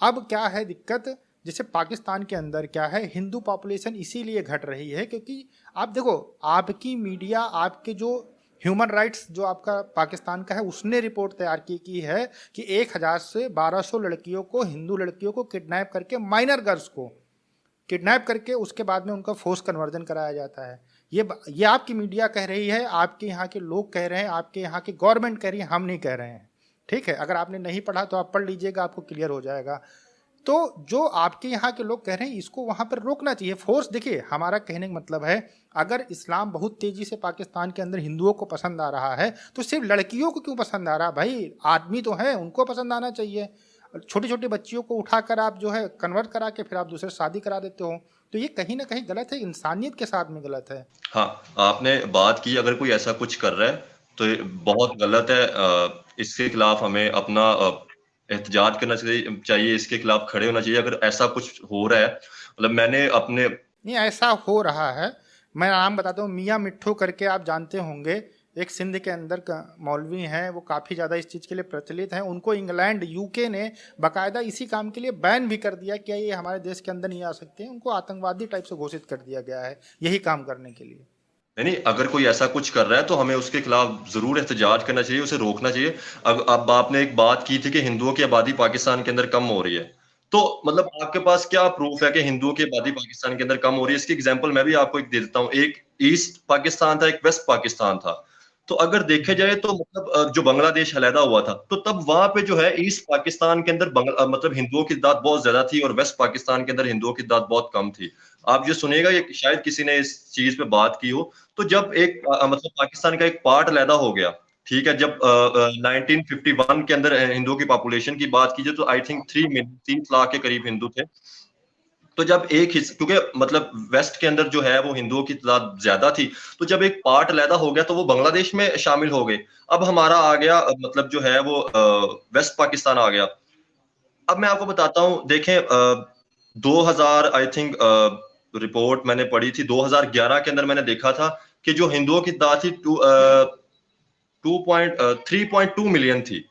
S1: अब क्या है दिक्कत, जैसे पाकिस्तान के अंदर क्या है, हिंदू पॉपुलेशन इसीलिए घट रही है क्योंकि आप देखो, आपकी मीडिया, आपके जो ह्यूमन राइट्स जो आपका पाकिस्तान का है उसने रिपोर्ट तैयार की है कि 1000 से 1200 लड़कियों को, हिंदू लड़कियों को किडनैप करके, माइनर गर्ल्स को किडनैप करके उसके बाद में उनका फोर्स कन्वर्जन कराया जाता है। ये आपकी मीडिया कह रही है, आपके यहाँ के लोग कह रहे हैं, आपके यहाँ की गवर्नमेंट कह रही है, हम नहीं कह रहे हैं, ठीक है। अगर आपने नहीं पढ़ा तो आप पढ़ लीजिएगा, आपको क्लियर हो जाएगा। तो जो आपके यहाँ के लोग कह रहे हैं इसको वहाँ पर रोकना चाहिए फोर्स। देखिए, हमारा कहने का मतलब है अगर इस्लाम बहुत तेजी से पाकिस्तान के अंदर हिंदुओं को पसंद आ रहा है तो सिर्फ लड़कियों को क्यों पसंद आ रहा है? भाई आदमी तो है, उनको पसंद आना चाहिए। छोटी छोटी बच्चियों को उठाकर आप जो है कन्वर्ट करा के फिर आप दूसरे शादी करा देते हो, तो ये कहीं ना कहीं गलत है, इंसानियत के साथ में गलत है।
S2: हाँ, आपने बात की अगर कोई ऐसा कुछ कर रहा है तो ये बहुत गलत है। इसके खिलाफ हमें अपना एहतजाज करना चाहिए, इसके खिलाफ खड़े होना चाहिए अगर ऐसा कुछ हो रहा है। मतलब मैंने अपने
S1: नहीं, ऐसा हो रहा है। मैं नाम बताता हूँ, मियाँ मिट्ठू करके आप जानते होंगे, एक सिंध के अंदर का मौलवी हैं, वो काफ़ी ज़्यादा इस चीज़ के लिए प्रचलित हैं। उनको इंग्लैंड, यूके ने बाकायदा इसी काम के लिए बैन भी कर दिया कि ये हमारे देश के अंदर नहीं आ सकते हैं। उनको आतंकवादी टाइप से घोषित कर दिया गया है यही काम करने के लिए।
S2: नहीं, अगर कोई ऐसा कुछ कर रहा है तो हमें उसके खिलाफ जरूर एहतजाज करना चाहिए, उसे रोकना चाहिए। अब आपने एक बात की थी कि हिंदुओं की आबादी पाकिस्तान के अंदर कम हो रही है, तो मतलब आपके पास क्या प्रूफ है कि हिंदुओं की आबादी पाकिस्तान के अंदर कम हो रही है? इसकी एग्जांपल मैं भी आपको एक दे देता हूँ। एक ईस्ट पाकिस्तान था, एक वेस्ट पाकिस्तान था। तो अगर देखे जाए तो मतलब जो बांग्लादेश अलहदा हुआ था तो तब वहां पे जो है ईस्ट पाकिस्तान के अंदर मतलब हिंदुओं की तादाद बहुत ज्यादा थी और वेस्ट पाकिस्तान के अंदर हिंदुओं की तादाद बहुत कम थी। आप जो सुनिएगा, ये शायद किसी ने इस चीज पे बात की हो। तो जब एक मतलब पाकिस्तान का एक पार्ट अलहदा हो गया, ठीक है, जब 1951 के अंदर हिंदुओं की पॉपुलेशन की बात कीजिए तो आई थिंक 3 लाख के करीब हिंदू थे। तो जब एक हिस्सा, क्योंकि मतलब वेस्ट के अंदर जो है वो हिंदुओं की तादाद ज्यादा थी, तो जब एक पार्ट अलहदा हो गया तो वो बांग्लादेश में शामिल हो गए। अब हमारा आ गया मतलब जो है वो वेस्ट पाकिस्तान आ गया। अब मैं आपको बताता हूँ, देखें 2000 आई थिंक रिपोर्ट मैंने पढ़ी थी 2011 के अंदर, मैंने देखा था कि जो हिंदुओं की तादाद थी 3.2 मिलियन थी।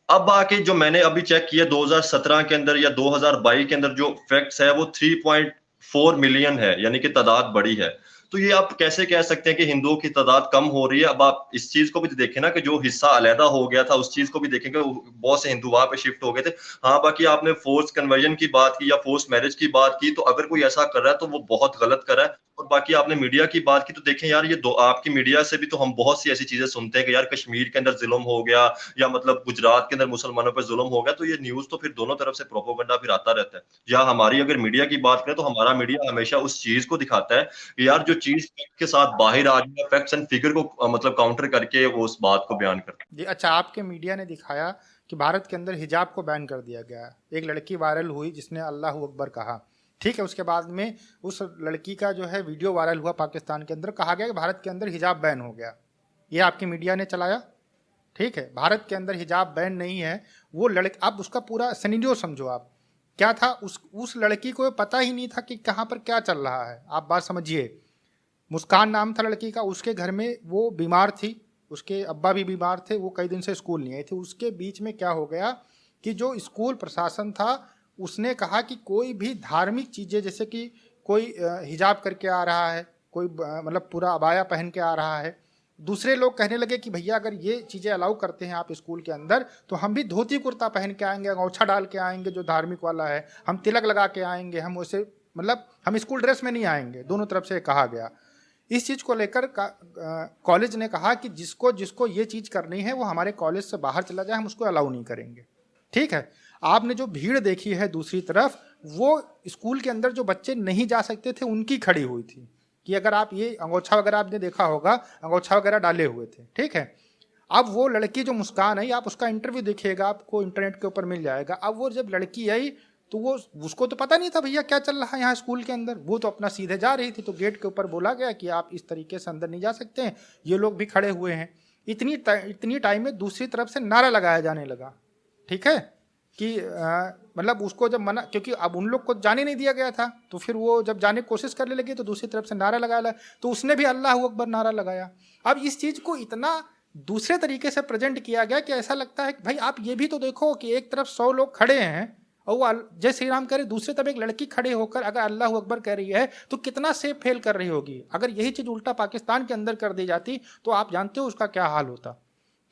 S2: अब आके जो मैंने अभी चेक किया 2017 के अंदर या 2022 के अंदर जो फैक्ट्स है वो 3.4 मिलियन है, यानी कि तादाद बढ़ी है। तो ये आप कैसे कह सकते हैं कि हिंदुओं की तादाद कम हो रही है? अब आप इस चीज को भी देखें ना कि जो हिस्सा अलहदा हो गया था उस चीज को भी देखेंगे, बहुत से हिंदू वहां पे शिफ्ट हो गए थे। हाँ, बाकी आपने फोर्स कन्वर्जन की बात की या फोर्स मैरिज की बात की, तो अगर कोई ऐसा कर रहा है तो वो बहुत गलत कर रहा है और बाकी आपने मीडिया की बात की, तो देखें यार, ये दो आपकी मीडिया से भी तो हम बहुत सी ऐसी चीजें सुनते हैं कि यार कश्मीर के अंदर जुल्म हो गया, या मतलब गुजरात के अंदर मुसलमानों पर जुल्म हो गया, तो ये न्यूज तो फिर दोनों तरफ से प्रोपोगंडा फिर आता रहता है। या हमारी अगर मीडिया की बात करें, तो हमारा मीडिया हमेशा उस चीज को दिखाता है कि यार जो चीज फैक्ट के साथ बाहर आ रही है, फैक्ट्स एंड फिगर को मतलब काउंटर करके वो उस बात को बयान करता है।
S1: जी अच्छा, आपके मीडिया ने दिखाया कि भारत के अंदर हिजाब को बैन कर दिया गया है। एक लड़की वायरल हुई जिसने अल्लाह अकबर कहा, ठीक है। उसके बाद में उस लड़की का जो है वीडियो वायरल हुआ पाकिस्तान के अंदर, कहा गया कि भारत के अंदर हिजाब बैन हो गया। ये आपकी मीडिया ने चलाया, ठीक है। भारत के अंदर हिजाब बैन नहीं है। वो लड़की, अब उसका पूरा सिनेरियो समझो आप, क्या था। उस लड़की को पता ही नहीं था कि कहाँ पर क्या चल रहा है। आप बात समझिए। मुस्कान नाम था लड़की का, उसके घर में वो बीमार थी, उसके अब्बा भी बीमार थे, वो कई दिन से स्कूल नहीं आई थी। उसके बीच में क्या हो गया कि जो स्कूल प्रशासन था उसने कहा कि कोई भी धार्मिक चीज़ें, जैसे कि कोई हिजाब करके आ रहा है, कोई मतलब पूरा अबाया पहन के आ रहा है, दूसरे लोग कहने लगे कि भैया अगर ये चीज़ें अलाउ करते हैं आप स्कूल के अंदर, तो हम भी धोती कुर्ता पहन के आएंगे, अंगोछा डाल के आएंगे जो धार्मिक वाला है, हम तिलक लगा के आएंगे, हम वैसे मतलब हम स्कूल ड्रेस में नहीं आएंगे। दोनों तरफ से कहा गया। इस चीज़ को लेकर कॉलेज ने कहा कि जिसको जिसको ये चीज़ करनी है वो हमारे कॉलेज से बाहर चला जाए, हम उसको अलाउ नहीं करेंगे, ठीक है। आपने जो भीड़ देखी है दूसरी तरफ, वो स्कूल के अंदर जो बच्चे नहीं जा सकते थे उनकी खड़ी हुई थी कि अगर आप ये अंगोछा वगैरह आपने देखा होगा, अंगोछा वगैरह डाले हुए थे, ठीक है। अब वो लड़की जो मुस्कान आई, आप उसका इंटरव्यू देखिएगा, आपको इंटरनेट के ऊपर मिल जाएगा। अब वो जब लड़की आई तो वो, उसको तो पता नहीं था भैया क्या चल रहा है यहाँ स्कूल के अंदर, वो तो अपना सीधे जा रही थी। तो गेट के ऊपर बोला गया कि आप इस तरीके से अंदर नहीं जा सकते हैं, ये लोग भी खड़े हुए हैं। इतनी टाइम में दूसरी तरफ से नारा लगाया जाने लगा, ठीक है, कि मतलब उसको जब मना, क्योंकि अब उन लोग को जाने नहीं दिया गया था, तो फिर वो जब जाने की कोशिश करने लगी तो दूसरी तरफ से नारा लगाया, तो उसने भी अल्लाह अकबर नारा लगाया। अब इस चीज़ को इतना दूसरे तरीके से प्रेजेंट किया गया कि ऐसा लगता है कि भाई आप ये भी तो देखो कि एक तरफ 100 लोग खड़े हैं और वो जय श्री राम कह रहे, दूसरी तरफ एक लड़की खड़े होकर अगर अल्लाह अकबर कह रही है तो कितना सेफ फेल कर रही होगी। अगर यही चीज़ उल्टा पाकिस्तान के अंदर कर दी जाती तो आप जानते हो उसका क्या हाल होता।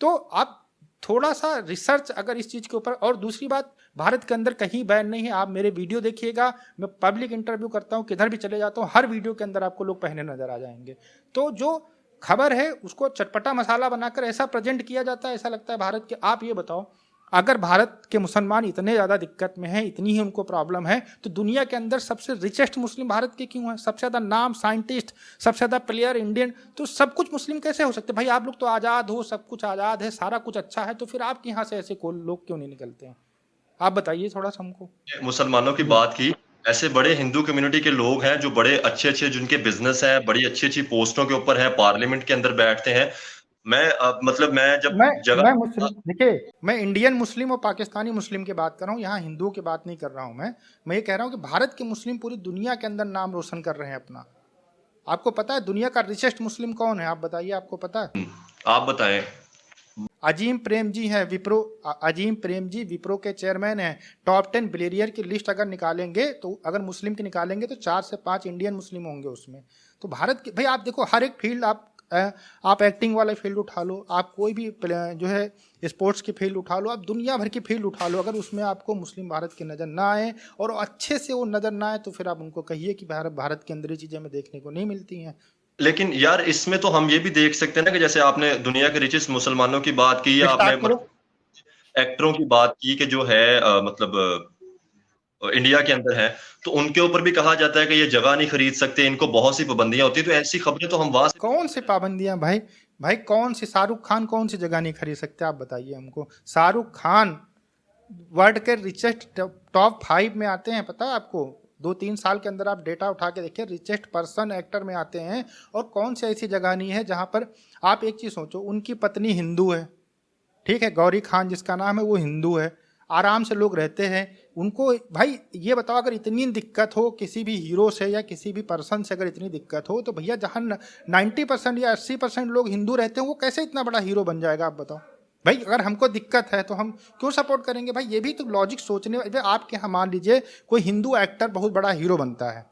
S1: तो आप थोड़ा सा रिसर्च अगर इस चीज़ के ऊपर, और दूसरी बात, भारत के अंदर कहीं बैन नहीं है। आप मेरे वीडियो देखिएगा, मैं पब्लिक इंटरव्यू करता हूँ, किधर भी चले जाता हूँ, हर वीडियो के अंदर आपको लोग पहने नजर आ जाएंगे। तो जो खबर है उसको चटपटा मसाला बनाकर ऐसा प्रेजेंट किया जाता है, ऐसा लगता है भारत के। आप ये बताओ, अगर भारत के मुसलमान इतने ज़्यादा दिक्कत में हैं, इतनी ही उनको प्रॉब्लम है, तो दुनिया के अंदर सबसे रिचेस्ट मुस्लिम भारत के क्यों हैं? सबसे ज़्यादा नाम, साइंटिस्ट, सबसे ज़्यादा प्लेयर इंडियन, तो सब कुछ मुस्लिम कैसे हो सकते? भाई आप लोग तो आज़ाद हो, सब कुछ आज़ाद है, सारा कुछ अच्छा है, तो फिर आपके यहाँ से ऐसे लोग क्यों नहीं निकलते हैं? आप बताइए थोड़ा सा हमको।
S2: मुसलमानों की बात की, ऐसे बड़े हिंदू कम्युनिटी के लोग हैं जो बड़े अच्छे अच्छे, जिनके बिजनेस है, बड़ी अच्छी अच्छी पोस्टों के ऊपर है, पार्लियामेंट के अंदर बैठते हैं। मैं मतलब मैं जब
S1: मैं मुस्लिम,
S2: जगह,
S1: देखिए मैं इंडियन मुस्लिम और पाकिस्तानी मुस्लिम की बात कर रहा हूँ, यहाँ हिंदुओं की बात नहीं कर रहा हूँ। मैं ये कह रहा हूँ कि भारत के मुस्लिम पूरी दुनिया के अंदर नाम रोशन कर रहे हैं अपना। आपको पता है दुनिया का रिचेस्ट मुस्लिम कौन है? आप बताइए, आपको पता है?
S2: आप बताएं।
S1: अजीम प्रेम जी हैं, विप्रो। अजीम प्रेम जी विप्रो के चेयरमैन हैं। टॉप 10 बिलियनियर की लिस्ट अगर निकालेंगे, तो अगर मुस्लिम की निकालेंगे तो 4 से 5 इंडियन मुस्लिम होंगे उसमें। तो भारत के भाई आप देखो, हर एक फील्ड आप एक्टिंग वाले फील्ड उठा लो, आप कोई भी जो है स्पोर्ट्स की फील्ड उठा लो, आप दुनिया भर की फील्ड उठा लो, अगर उसमें आपको मुस्लिम भारत की नज़र ना आए और अच्छे से वो नज़र ना आए, तो फिर आप उनको कहिए कि भारत के अंदर ये चीज़ें हमें देखने को नहीं मिलती हैं।
S2: लेकिन यार इसमें तो हम ये भी देख सकते हैं ना कि जैसे आपने दुनिया के रिचेस्ट मुसलमानों की बात की, या आपने
S1: स्टार्ट करो।
S2: एक्टरों की बात की कि जो है मतलब इंडिया के अंदर है, तो उनके ऊपर भी कहा जाता है कि ये जगह नहीं खरीद सकते, इनको बहुत सी पाबंदियां होती है। तो ऐसी खबरें तो हम वहां से
S1: कौन सी पाबंदियां भाई? भाई कौन सी, शाहरुख खान कौन सी जगह नहीं खरीद सकते? आप बताइए हमको। शाहरुख खान वर्ल्ड के रिचेस्ट टॉप 5 में आते हैं, पता है आपको? 2-3 साल के अंदर आप डेटा उठा के देखिए, रिचेस्ट पर्सन एक्टर में आते हैं। और कौन सी ऐसी जगह नहीं है जहां पर, आप एक चीज़ सोचो, उनकी पत्नी हिंदू है, ठीक है, गौरी खान जिसका नाम है, वो हिंदू है, आराम से लोग रहते हैं। उनको भाई ये बताओ, अगर इतनी दिक्कत हो किसी भी हीरो से या किसी भी पर्सन से, अगर इतनी दिक्कत हो, तो भैया जहाँ 90% या 80% लोग हिंदू रहते हैं, वो कैसे इतना बड़ा हीरो बन जाएगा? आप बताओ भाई। अगर हमको दिक्कत है तो हम क्यों सपोर्ट करेंगे? भाई ये भी तो लॉजिक सोचने। आपके यहाँ मान लीजिए कोई हिंदू एक्टर बहुत बड़ा हीरो बनता है,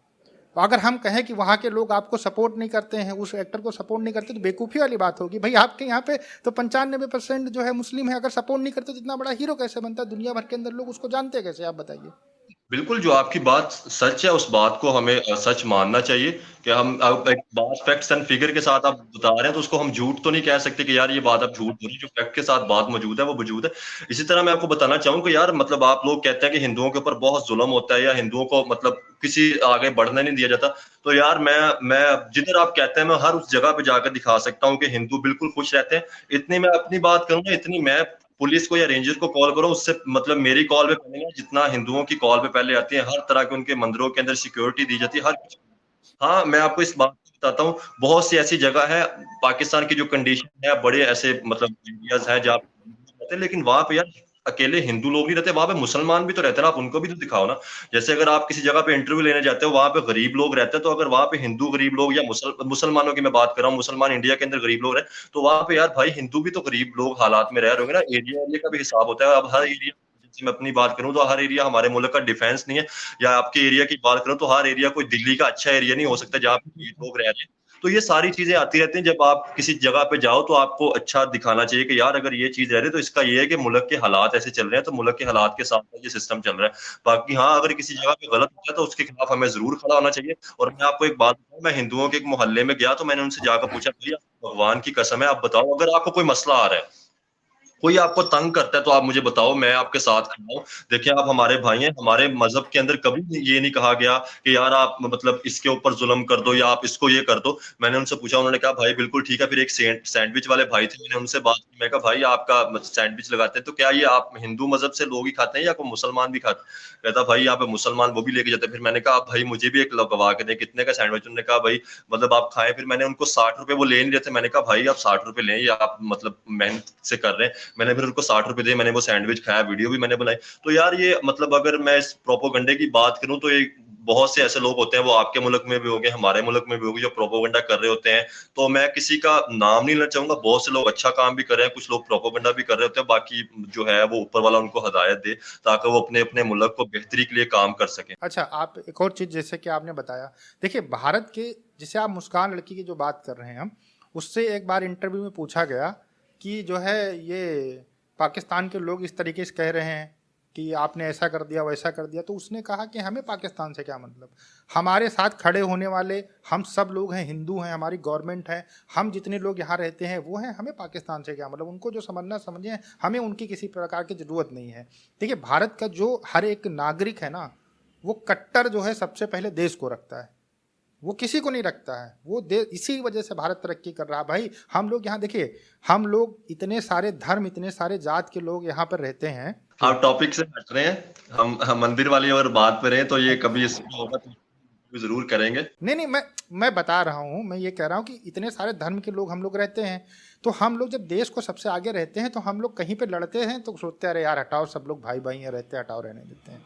S1: तो अगर हम कहें कि वहाँ के लोग आपको सपोर्ट नहीं करते हैं, उस एक्टर को सपोर्ट नहीं करते, तो बेवकूफ़ी वाली बात होगी। भाई आपके यहाँ पे तो 95% जो है मुस्लिम है, अगर सपोर्ट नहीं करते तो इतना बड़ा हीरो कैसे बनता है? दुनिया भर के अंदर लोग उसको जानते कैसे? आप बताइए।
S2: बिल्कुल, जो आपकी बात सच है, उस बात को हमें सच मानना चाहिए कि हम अब एक बात फैक्ट्स एंड फिगर के साथ आप बता रहे हैं, तो उसको हम झूठ तो नहीं कह सकते कि यार ये बात आप झूठ बोल रही, जो फैक्ट के साथ बात मौजूद है, वो मौजूद है। इसी तरह मैं आपको बताना चाहूँ कि यार मतलब आप लोग कहते हैं कि हिंदुओं के ऊपर बहुत ज़ुल्म होता है या हिंदुओं को मतलब किसी आगे बढ़ने नहीं दिया जाता। तो यार मैं जिधर आप कहते हैं, मैं हर उस जगह पे जाकर दिखा सकता हूँ कि हिंदू बिल्कुल खुश रहते हैं। इतनी मैं अपनी बात करूँ ना, इतनी मैं पुलिस को या रेंजर को कॉल करो, उससे मतलब मेरी कॉल पे पहले ना जितना हिंदुओं की कॉल पे पहले आती है, हर तरह के उनके मंदिरों के अंदर सिक्योरिटी दी जाती है, हर कुछ। हाँ, मैं आपको इस बात को बताता हूँ, बहुत सी ऐसी जगह है, पाकिस्तान की जो कंडीशन है, बड़े ऐसे मतलब एरियाज़ हैं जहाँ पे हिंदू रहते हैं, लेकिन वहाँ पे यार अकेले हिंदू लोग नहीं रहते, वहाँ पे मुसलमान भी तो रहते हैं ना, आप उनको भी तो दिखाओ ना। जैसे अगर आप किसी जगह पे इंटरव्यू लेने जाते हो, वहाँ पे गरीब लोग रहते हैं, तो अगर वहाँ पे हिंदू गरीब लोग या मुसलमानों की मैं बात कर रहा हूँ, मुसलमान इंडिया के अंदर गरीब लोग रहे, तो वहाँ पे यार भाई हिंदू भी तो गरीब लोग हालात में रह रहे होंगे ना, एरिया एरिया का भी हिसाब होता है। अब हर एरिया, जैसे मैं अपनी बात करूँ तो हर एरिया हमारे मुल्क का डिफेंस नहीं है, या आपके एरिया की बात करूँ तो हर एरिया कोई दिल्ली का अच्छा एरिया नहीं हो सकता जहाँ पे ये लोग रह रहे हैं। तो ये सारी चीजें आती रहती हैं, जब आप किसी जगह पे जाओ तो आपको अच्छा दिखाना चाहिए कि यार अगर ये चीज रह रही है तो इसका ये है कि मुल्क के हालात ऐसे चल रहे हैं, तो मुल्क के हालात के साथ ये सिस्टम चल रहा है। बाकी हाँ, अगर किसी जगह पे गलत होता है तो उसके खिलाफ हमें जरूर खड़ा होना चाहिए। और मैं आपको एक बात बताऊं, मैं हिंदुओं के एक मोहल्ले में गया तो मैंने उनसे जाकर पूछा, भैया भगवान की कसम है, आप बताओ अगर आपको कोई मसला आ रहा है, कोई आपको तंग करता है, तो आप मुझे बताओ, मैं आपके साथ खड़ा हूँ। देखिए आप हमारे भाई हैं, हमारे मजहब के अंदर कभी ये नहीं कहा गया कि यार आप मतलब इसके ऊपर जुल्म कर दो या आप इसको ये कर दो। मैंने उनसे पूछा, उन्होंने कहा भाई बिल्कुल ठीक है। फिर एक सैंडविच वाले भाई थे, मैंने उनसे बात की, मैं कहा भाई आपका सैंडविच लगाते हैं तो क्या ये आप हिंदू मजहब से लोग ही खाते हैं या कोई मुसलमान भी खाते हैं? कहता भाई यहाँ पे मुसलमान वो भी लेके जाते हैं। फिर मैंने कहा आप भाई मुझे भी एक लगवा के दें, कितने का सैंडविच? उन्होंने कहा भाई मतलब आप खाएं। फिर मैंने उनको 60 रुपए, वो ले नहीं रहे थे, मैंने कहा भाई आप 60 रुपए लें, या आप मतलब मेहनत से कर रहे हैं। मैंने फिर उनको 60 रुपए दिए, मैंने वो सैंडविच खाया, वीडियो भी मैंने बनाई। तो यार ये मतलब अगर मैं इस प्रोपोगंडे की बात करूं तो ये बहुत से ऐसे लोग होते हैं, वो आपके मुल्क में भी होंगे, हमारे मुल्क में भी होंगे, जो प्रोपोगंडा कर रहे होते हैं। तो मैं किसी का नाम नहीं लेना चाहूंगा, बहुत से लोग अच्छा काम भी कर रहे हैं, कुछ लोग प्रोपोगंडा भी कर रहे होते हैं। बाकी जो है वो ऊपर वाला उनको हदायत दे, ताकि वो अपने अपने मुल्क को बेहतरी के लिए काम कर सके।
S1: अच्छा, आप एक और चीज़ जैसे कि आपने बताया, देखिए भारत के, जैसे आप मुस्कान लड़की की जो बात कर रहे हैं हम, उससे एक बार इंटरव्यू में पूछा गया कि जो है ये पाकिस्तान के लोग इस तरीके से कह रहे हैं कि आपने ऐसा कर दिया वैसा कर दिया, तो उसने कहा कि हमें पाकिस्तान से क्या मतलब, हमारे साथ खड़े होने वाले हम सब लोग हैं, हिंदू हैं, हमारी गवर्नमेंट है, हम जितने लोग यहाँ रहते हैं वो हैं, हमें पाकिस्तान से क्या मतलब, उनको जो समझना समझे, हमें उनकी किसी प्रकार की ज़रूरत नहीं है। देखिए भारत का जो हर एक नागरिक है ना, वो कट्टर जो है सबसे पहले देश को रखता है, वो किसी को नहीं रखता है। वो देश, इसी वजह से भारत तरक्की कर रहा है भाई। हम लोग यहाँ देखिए, हम लोग इतने सारे धर्म, इतने सारे जात के लोग यहाँ पर रहते हैं कि
S2: आप टॉपिक से हट रहे हैं, हम मंदिर वाली अगर बात पे रहे तो ये कभी इसमें होगा तो जरूर करेंगे।
S1: नहीं नहीं, मैं बता रहा हूँ, मैं ये कह रहा हूँ कि इतने सारे धर्म के लोग हम लोग रहते हैं, तो हम लोग जब देश को सबसे आगे रहते हैं तो हम लोग कहीं पे लड़ते हैं तो सोचते हैं अरे यार हटाओ, सब लोग भाई भाई हैं, रहते हैं, हटाओ, रहने देते हैं।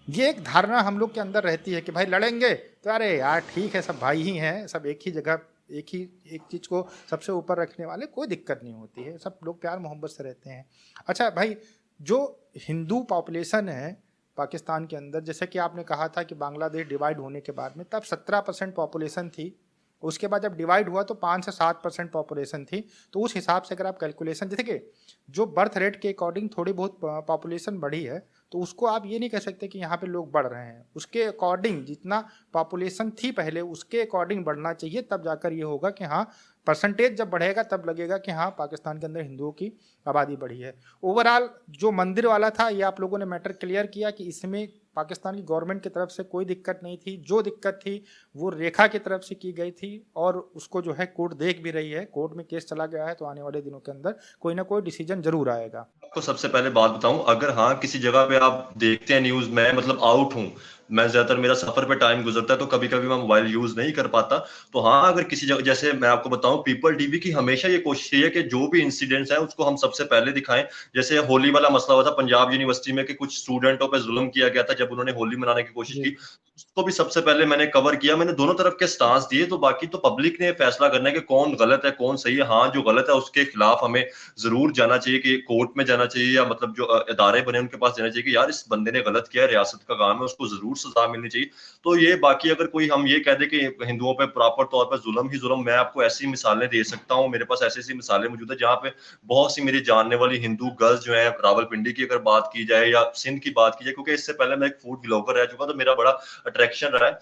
S1: ये एक धारणा हम लोग के अंदर रहती है कि भाई लड़ेंगे तो अरे यार ठीक है, सब भाई ही हैं, सब एक ही जगह, एक चीज़ को सबसे ऊपर रखने वाले, कोई दिक्कत नहीं होती है, सब लोग प्यार मोहब्बत से रहते हैं। अच्छा भाई, जो हिंदू पॉपुलेशन है पाकिस्तान के अंदर, जैसे कि आपने कहा था कि बांग्लादेश डिवाइड होने के बाद में तब 17% पॉपुलेशन थी, उसके बाद जब डिवाइड हुआ तो 5 से 7% पॉपुलेशन थी। तो उस हिसाब से अगर आप कैलकुलेशन देखिए, जो बर्थ रेट के अकॉर्डिंग थोड़ी बहुत पॉपुलेशन बढ़ी है, तो उसको आप ये नहीं कह सकते कि यहाँ पे लोग बढ़ रहे हैं, उसके अकॉर्डिंग जितना पॉपुलेशन थी पहले उसके अकॉर्डिंग बढ़ना चाहिए, तब जाकर ये होगा कि हाँ, परसेंटेज जब बढ़ेगा तब लगेगा कि हाँ पाकिस्तान के अंदर हिंदुओं की आबादी बढ़ी है। ओवरऑल जो मंदिर वाला था, ये आप लोगों ने मैटर क्लियर किया कि इसमें पाकिस्तान की गवर्नमेंट की तरफ से कोई दिक्कत नहीं थी, जो दिक्कत थी वो रेखा की तरफ से की गई थी, और उसको जो है कोर्ट देख भी रही है, कोर्ट में केस चला गया है, तो आने वाले दिनों के अंदर कोई ना कोई डिसीजन जरूर आएगा।
S2: आपको सबसे पहले बात बताऊं, अगर हाँ किसी जगह पे आप देखते हैं न्यूज, मैं मतलब आउट हूँ, मैं ज्यादातर मेरा सफर पे टाइम गुजरता है तो कभी कभी मैं मोबाइल यूज नहीं कर पाता। तो हाँ, अगर किसी जगह, जैसे मैं आपको बताऊं, पीपल टीवी की हमेशा ये कोशिश है कि जो भी इंसिडेंट्स हैं उसको हम सबसे पहले दिखाएं। जैसे होली वाला मसला हुआ था पंजाब यूनिवर्सिटी में कि कुछ स्टूडेंटों पे जुल्म किया गया था जब उन्होंने होली मनाने की कोशिश
S1: जी।
S2: की। उसको भी सबसे पहले मैंने कवर किया, मैंने दोनों तरफ के स्टांस दिए। तो बाकी तो पब्लिक ने फैसला करना है कि कौन गलत है कौन सही है। हाँ, जो गलत है उसके खिलाफ हमें जरूर जाना चाहिए, कि कोर्ट में जाना चाहिए, या मतलब जो इदारे बने उनके पास जाना चाहिए कि यार इस बंदे ने गलत किया है, रियासत का काम है, उसको जरूर सजा मिलनी चाहिए। तो ये बाकी अगर कोई हम ये कह दे कि हिंदुओं पे प्रॉपर तौर पर जुल्म ही जुल्म, मैं आपको ऐसी मिसालें दे सकता हूँ, मेरे पास ऐसी ऐसी मिसालें मौजूद है जहाँ पे बहुत सी मेरी जानने वाली हिंदू गर्ल्स जो है, रावलपिंडी की अगर बात की जाए या सिंध की बात की जाए, क्योंकि इससे पहले मैं एक फूड ब्लॉगर रह चुका, तो मेरा बड़ा अट्रैक्शन रहा है।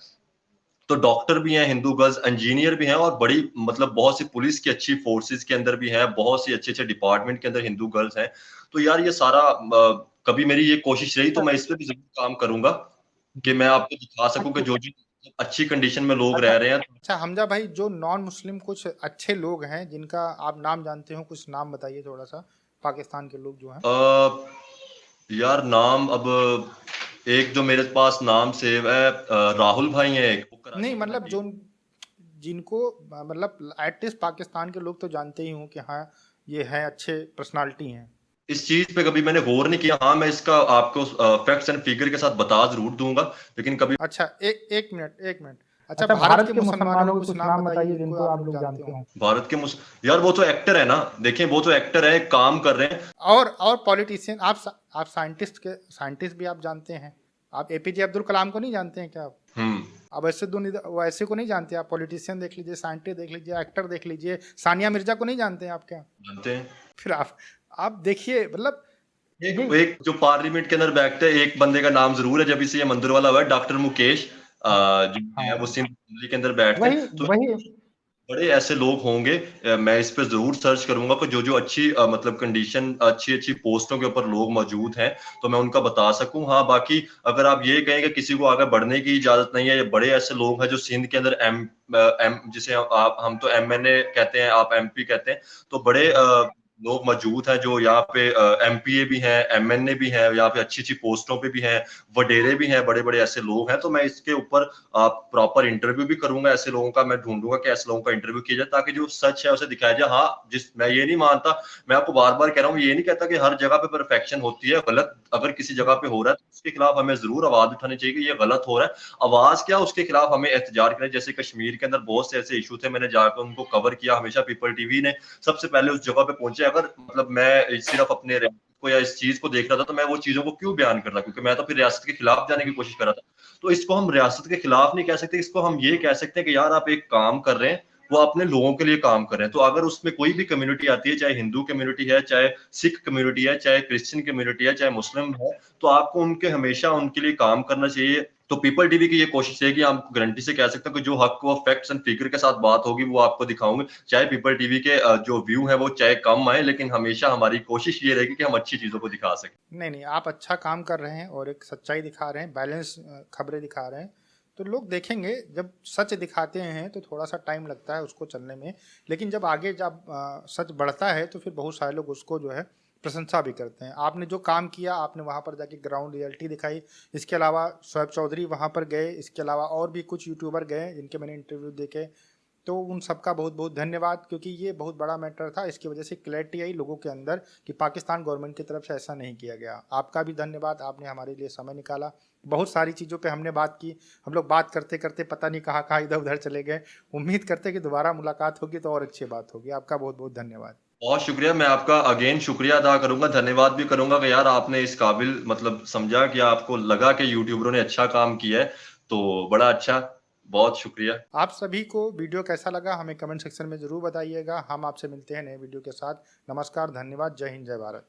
S2: तो डॉक्टर भी हैं हिंदू गर्ल्स, इंजीनियर भी हैं, और बड़ी मतलब बहुत सी पुलिस की अच्छी फोर्सेस के अंदर भी हैं, बहुत सी अच्छे अच्छे डिपार्टमेंट के अंदर हिंदू गर्ल्स हैं। तो यार ये सारा कभी मेरी ये कोशिश रही, तो मैं इस पे भी जरूर काम करूंगा कि मैं आपको दिखा सकूं कि जो जो अच्छी कंडीशन में लोग रह रहे हैं।
S1: अच्छा हमजा भाई, जो नॉन मुस्लिम कुछ अच्छे लोग हैं जिनका आप नाम जानते हो, कुछ नाम बताइए थोड़ा सा, पाकिस्तान के लोग जो हैं।
S2: यार नाम अब एक जो मेरे पास नाम सेव है, राहुल भाई हैं, एक वो
S1: नहीं
S2: कराची के
S1: मतलब
S2: नज़दीक।
S1: जो जिनको मतलब एटलीस्ट पाकिस्तान के लोग तो जानते ही हों कि हाँ ये हैं, अच्छे पर्सनालिटी हैं।
S2: इस चीज पे कभी मैंने गौर नहीं किया। हाँ, मैं इसका आपको फैक्ट्स एंड फिगर के साथ बता जरूर दूंगा, लेकिन कभी
S1: अच्छा एक मिनट एक मिनट। अच्छा
S3: अच्छा,
S1: भारत
S3: भारत
S1: के
S3: के
S1: मुसलमानों के
S3: मुसलमानों के
S1: कुछ
S3: कुछ
S1: नाम
S3: नाम
S1: बताइए
S3: बताइए
S1: जिनको
S3: जिनको
S1: आप
S3: आप
S1: लोग
S3: लोग
S1: जानते
S3: जानते
S1: हो।
S3: हो।
S2: भारत के यार वो तो एक्टर है ना, देखिए वो तो एक्टर है, काम कर रहे हैं।
S1: और पॉलिटिशियन, आप साइंटिस्ट भी आप जानते हैं। आप एपीजे अब्दुल कलाम को नहीं जानते हैं क्या आप?
S2: हम्म।
S1: अब ऐसे दो वैसे को नहीं जानते आप? पॉलिटिशियन देख लीजिए, साइंटिस्ट देख लीजिए, एक्टर देख लीजिए, सानिया मिर्जा को नहीं जानते हैं आप क्या?
S2: जानते हैं।
S1: फिर आप देखिए मतलब
S2: एक
S1: ये
S2: एक जो पार्लियामेंट के अंदर बैठते हैं, एक बंदे का नाम जरूर है, जब इसे ये मंदिर वाला हुआ है, डॉक्टर मुकेश, जो है वो
S3: हाँ,
S2: सिंध असेंबली के अंदर बैठते
S3: वही
S2: हैं। तो
S3: वही
S2: बड़े ऐसे लोग होंगे। मैं इस पे जरूर सर्च करूंगा कि जो जो अच्छी मतलब कंडीशन, अच्छी अच्छी पोस्टों के ऊपर लोग मौजूद हैं, तो मैं उनका बता सकूं। हाँ, बाकी अगर आप ये कहें कि किसी को आगे बढ़ने की इजाजत नहीं है, ये बड़े ऐसे लोग हैं जो सिंध के अंदर एम जिसे आप हम तो एमएनए कहते हैं, आप एमपी कहते हैं, तो बड़े लोग मौजूद हैं जो यहाँ पे एमपीए भी हैं, एमएनए भी हैं, यहाँ पे अच्छी अच्छी पोस्टों पे भी हैं, वडेरे भी हैं, बड़े बड़े ऐसे लोग हैं। तो मैं इसके ऊपर आप प्रॉपर इंटरव्यू भी करूंगा, ऐसे लोगों का मैं ढूंढूंगा कि ऐसे लोगों का इंटरव्यू किया जाए, ताकि जो सच है उसे दिखाया जाए। हाँ, मैं ये नहीं मानता, मैं आपको बार बार कह रहा हूँ, ये नहीं कहता कि हर जगह पे परफेक्शन होती है। गलत अगर किसी जगह पे हो रहा है तो उसके खिलाफ हमें जरूर आवाज उठानी चाहिए कि ये गलत हो रहा है। आवाज क्या, उसके खिलाफ हमें एहतजाज करना। जैसे कश्मीर के अंदर बहुत से ऐसे इशू थे, मैंने जाकर उनको कवर किया, हमेशा पीपल टीवी ने सबसे पहले उस जगह पे पहुंचे। अगर मतलब मैं सिर्फ अपने को या इस चीज को देख रहा था, तो मैं वो चीजों को क्यों बयान करता, क्योंकि मैं तो फिर रियासत के खिलाफ जाने की कोशिश कर रहा था। तो इसको हम रियासत के खिलाफ नहीं कह सकते, इसको हम ये कह सकते हैं कि यार आप एक काम कर रहे हैं, वो अपने लोगों के लिए काम कर रहे हैं। तो अगर उसमें कोई भी कम्युनिटी आती है, चाहे हिंदू कम्युनिटी है, चाहे सिख कम्युनिटी है, चाहे क्रिश्चियन कम्युनिटी है, चाहे मुस्लिम है, तो आपको उनके हमेशा उनके लिए काम करना चाहिए। तो पीपल टीवी की ये कोशिश है कि हम गारंटी से कह सकते हैं कि जो हक व फैक्ट्स एंड फिगर के साथ बात होगी वो आपको दिखाऊंगे। चाहे पीपल टीवी के जो व्यू है वो चाहे कम आए, लेकिन हमेशा हमारी कोशिश ये रहेगी कि हम अच्छी चीजों को दिखा सकें।
S1: नहीं आप अच्छा काम कर रहे हैं और एक सच्चाई दिखा रहे हैं, बैलेंस खबरें दिखा रहे हैं। तो लोग देखेंगे, जब सच दिखाते हैं तो थोड़ा सा टाइम लगता है उसको चलने में, लेकिन जब आगे जब सच बढ़ता है तो फिर बहुत सारे लोग उसको जो है प्रशंसा भी करते हैं। आपने जो काम किया, आपने वहाँ पर जाके ग्राउंड रियलिटी दिखाई। इसके अलावा शोएब चौधरी वहाँ पर गए, इसके अलावा और भी कुछ यूट्यूबर गए जिनके मैंने इंटरव्यू देखे। तो उन सबका बहुत बहुत धन्यवाद, क्योंकि ये बहुत बड़ा मैटर था। इसकी वजह से क्लैरिटी आई लोगों के अंदर कि पाकिस्तान गवर्नमेंट की तरफ से ऐसा नहीं किया गया। आपका भी धन्यवाद, आपने हमारे लिए समय निकाला। बहुत सारी चीज़ों पे हमने बात की, हम लोग बात करते करते पता नहीं कहाँ कहाँ इधर उधर चले गए। उम्मीद करते कि दोबारा मुलाकात होगी तो और अच्छी बात होगी। आपका बहुत बहुत धन्यवाद।
S2: बहुत शुक्रिया, मैं आपका अगेन शुक्रिया अदा करूंगा, धन्यवाद भी करूंगा कि यार आपने इस काबिल मतलब समझा, कि आपको लगा कि यूट्यूबरों ने अच्छा काम किया है, तो बड़ा अच्छा, बहुत शुक्रिया।
S1: आप सभी को वीडियो कैसा लगा हमें कमेंट सेक्शन में ज़रूर बताइएगा। हम आपसे मिलते हैं नए वीडियो के साथ। नमस्कार, धन्यवाद, जय हिंद, जय भारत।